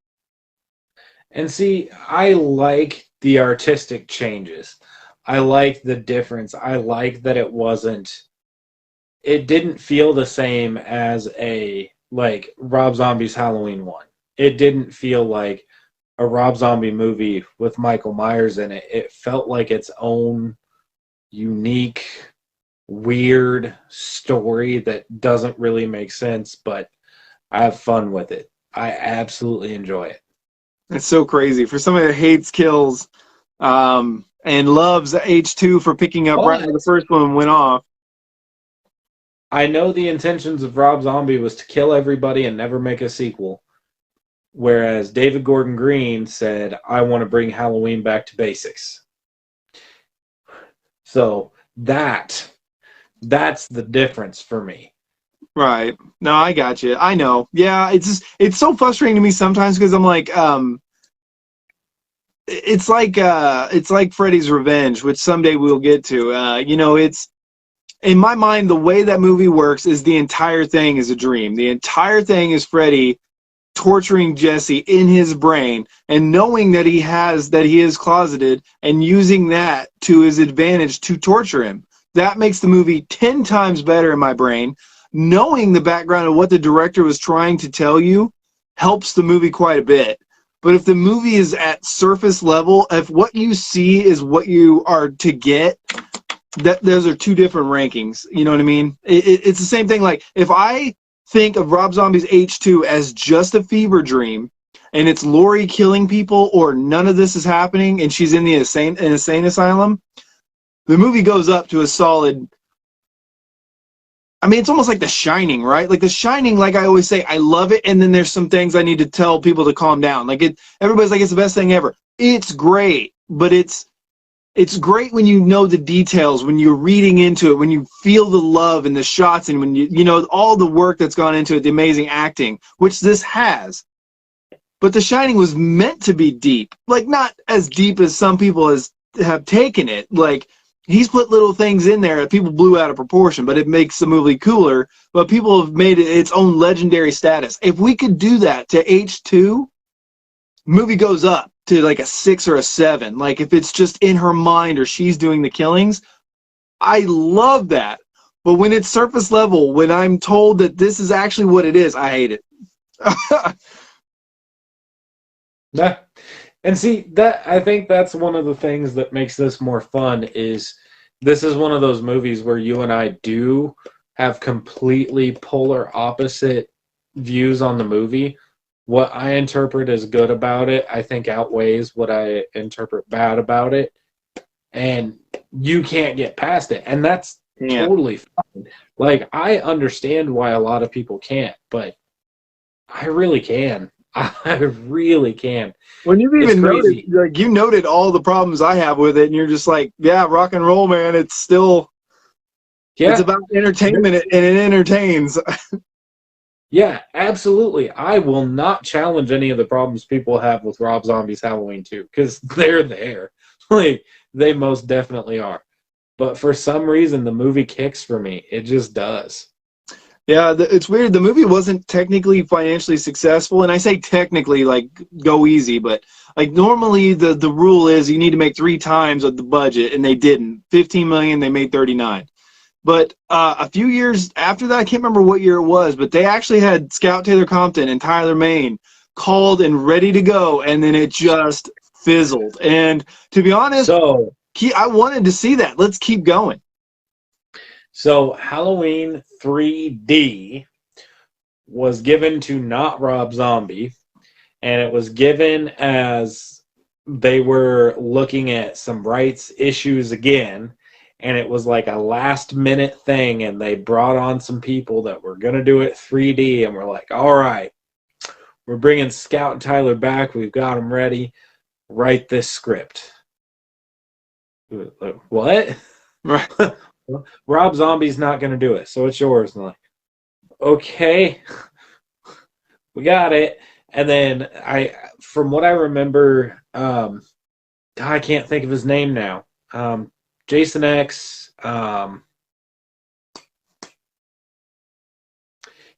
And see, I like the artistic changes. I like the difference. I like that it didn't feel the same as like Rob Zombie's Halloween 1. It didn't feel like a Rob Zombie movie with Michael Myers in it. It felt like its own unique, weird story that doesn't really make sense, but I have fun with it. I absolutely enjoy it. It's so crazy for somebody that hates kills and loves H2 for picking up right when the first one went off. I know the intentions of Rob Zombie was to kill everybody and never make a sequel, whereas David Gordon Green said, I want to bring Halloween back to basics. So that's the difference for me. Right. No, I got you. I know. Yeah, it's so frustrating to me sometimes because I'm like, it's like Freddy's Revenge, which someday we'll get to. It's in my mind the way that movie works is the entire thing is a dream. The entire thing is Freddy torturing Jesse in his brain and knowing that he is closeted and using that to his advantage to torture him. That makes the movie 10 times better in my brain. Knowing the background of what the director was trying to tell you helps the movie quite a bit. But if the movie is at surface level, if what you see is what you are to get, those are two different rankings. You know what I mean? It's the same thing. Like if I think of Rob Zombie's H2 as just a fever dream, and it's Laurie killing people, or none of this is happening, and she's in the insane asylum, the movie goes up to a solid. I mean, it's almost like The Shining, right? Like The Shining, like I always say, I love it, and then there's some things I need to tell people to calm down. Like everybody's like, it's the best thing ever. It's great, but it's great when you know the details, when you're reading into it, when you feel the love and the shots, and when you know all the work that's gone into it, the amazing acting, which this has. But The Shining was meant to be deep, like not as deep as some people have taken it. Like he's put little things in there that people blew out of proportion, but it makes the movie cooler. But people have made it its own legendary status. If we could do that to H2, movie goes up to like a 6 or a 7. Like if it's just in her mind or she's doing the killings, I love that. But when it's surface level, when I'm told that this is actually what it is, I hate it. Yeah. And see, that I think that's one of the things that makes this more fun is this is one of those movies where you and I do have completely polar opposite views on the movie, what I interpret as good about it, I think outweighs what I interpret bad about it. And you can't get past it. And that's Yeah. totally fine. Like, I understand why a lot of people can't, but I really can. I really can. When you've It's even noted, crazy. like you noted all the problems I have with it, and you're just like, yeah, rock and roll, man. It's still, it's Yeah. about entertainment, and it entertains. Yeah, absolutely. I will not challenge any of the problems people have with Rob Zombie's Halloween 2 because they're there. Like, they most definitely are. But for some reason, the movie kicks for me. It just does. Yeah, it's weird. The movie wasn't technically financially successful, and I say technically, like go easy, but like normally the rule is you need to make 3 times of the budget, and they didn't. 15 million, they made 39. But a few years after that, I can't remember what year it was, but they actually had Scout Taylor Compton and Tyler Mane called and ready to go, and then it just fizzled. And to be honest, So, I wanted to see that. Let's keep going. so Halloween 3D was given to not Rob Zombie, and it was given as they were looking at some rights issues again, and it was like a last minute thing, and they brought on some people that were going to do it 3D, and we're like, all right, we're bringing Scout and Tyler back. We've got them ready. Write this script. What? Right. Rob Zombie's not going to do it, so it's yours. And I'm like, okay, we got it. And then from what I remember, I can't think of his name now. Jason X.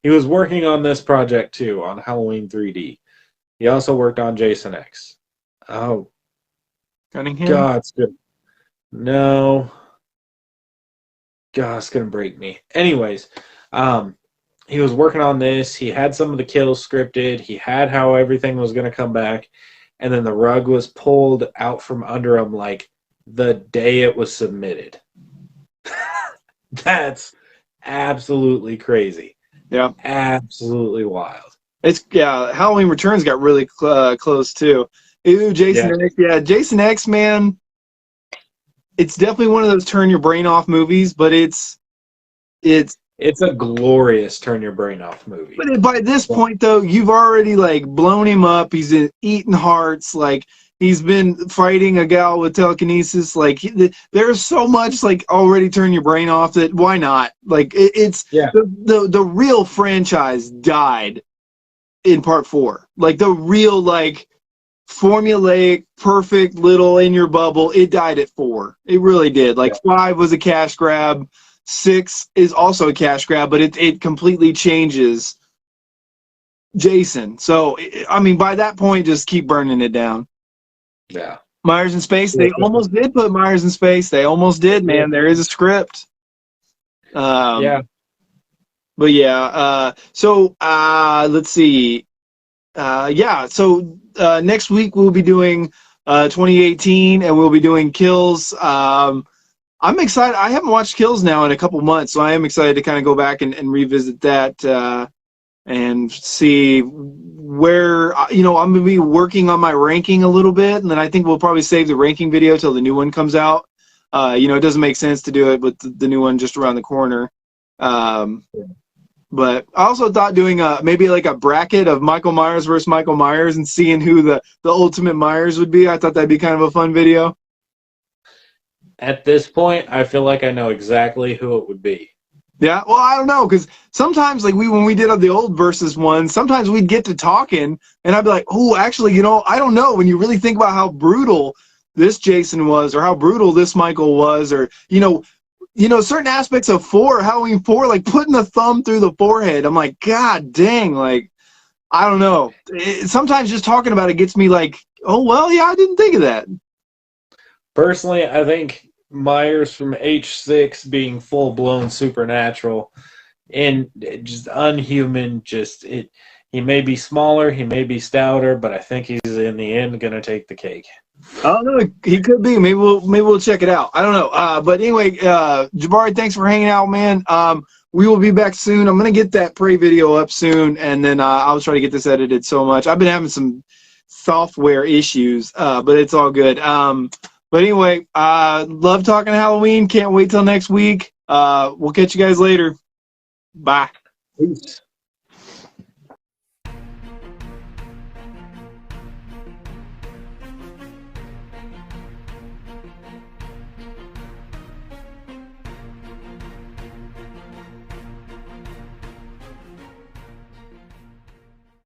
He was working on this project too, on Halloween 3D. He also worked on Jason X. Oh, Cunningham? God, it's good. No. God, it's gonna break me. Anyways, he was working on this. He had some of the kills scripted. He had how everything was gonna come back, and then the rug was pulled out from under him like the day it was submitted. That's absolutely crazy. Yeah. Absolutely wild. Halloween Returns got really close too. Ew, Jason X. Yeah, Jason X, man. It's definitely one of those turn your brain off movies, but it's a glorious turn your brain off movie. But by this point though, you've already like blown him up. He's eating hearts. Like he's been fighting a gal with telekinesis. Like there's so much like already turn your brain off that why not? Like the real franchise died in part 4. Like the real like formulaic, perfect little in your bubble. It died at 4. It really did. Like 5 was a cash grab. 6 is also a cash grab, but it completely changes Jason. So I mean, by that point, just keep burning it down. Yeah. Myers in Space. They almost did put Myers in Space. They almost did, man. There is a script. Yeah. But yeah. So let's see. So next week we'll be doing 2018, and we'll be doing Kills. I'm excited. I haven't watched Kills now in a couple months, so I am excited to kind of go back and revisit that and see where, I'm going to be working on my ranking a little bit, and then I think we'll probably save the ranking video till the new one comes out. It doesn't make sense to do it with the new one just around the corner. But I also thought doing maybe like a bracket of Michael Myers versus Michael Myers and seeing who the ultimate Myers would be. I thought that'd be kind of a fun video. At this point, I feel like I know exactly who it would be. Yeah, well, I don't know, because sometimes, like when we did the old versus one, sometimes we'd get to talking, and I'd be like, oh, actually, I don't know. When you really think about how brutal this Jason was, or how brutal this Michael was, or certain aspects of Halloween 4, like putting a thumb through the forehead. I'm like, God dang, like I don't know. Sometimes just talking about it gets me like, oh well, yeah, I didn't think of that. Personally, I think Myers from H6 being full-blown supernatural and just unhuman, he may be smaller, he may be stouter, but I think he's in the end going to take the cake. I don't know. He could be. Maybe we'll check it out. I don't know. But anyway, Jabari, thanks for hanging out, man. we will be back soon. I'm gonna get that Prey video up soon, and then I'll try to get this edited so much. I've been having some software issues, but it's all good. But anyway, love talking Halloween. Can't wait till next week. We'll catch you guys later. Bye. Peace.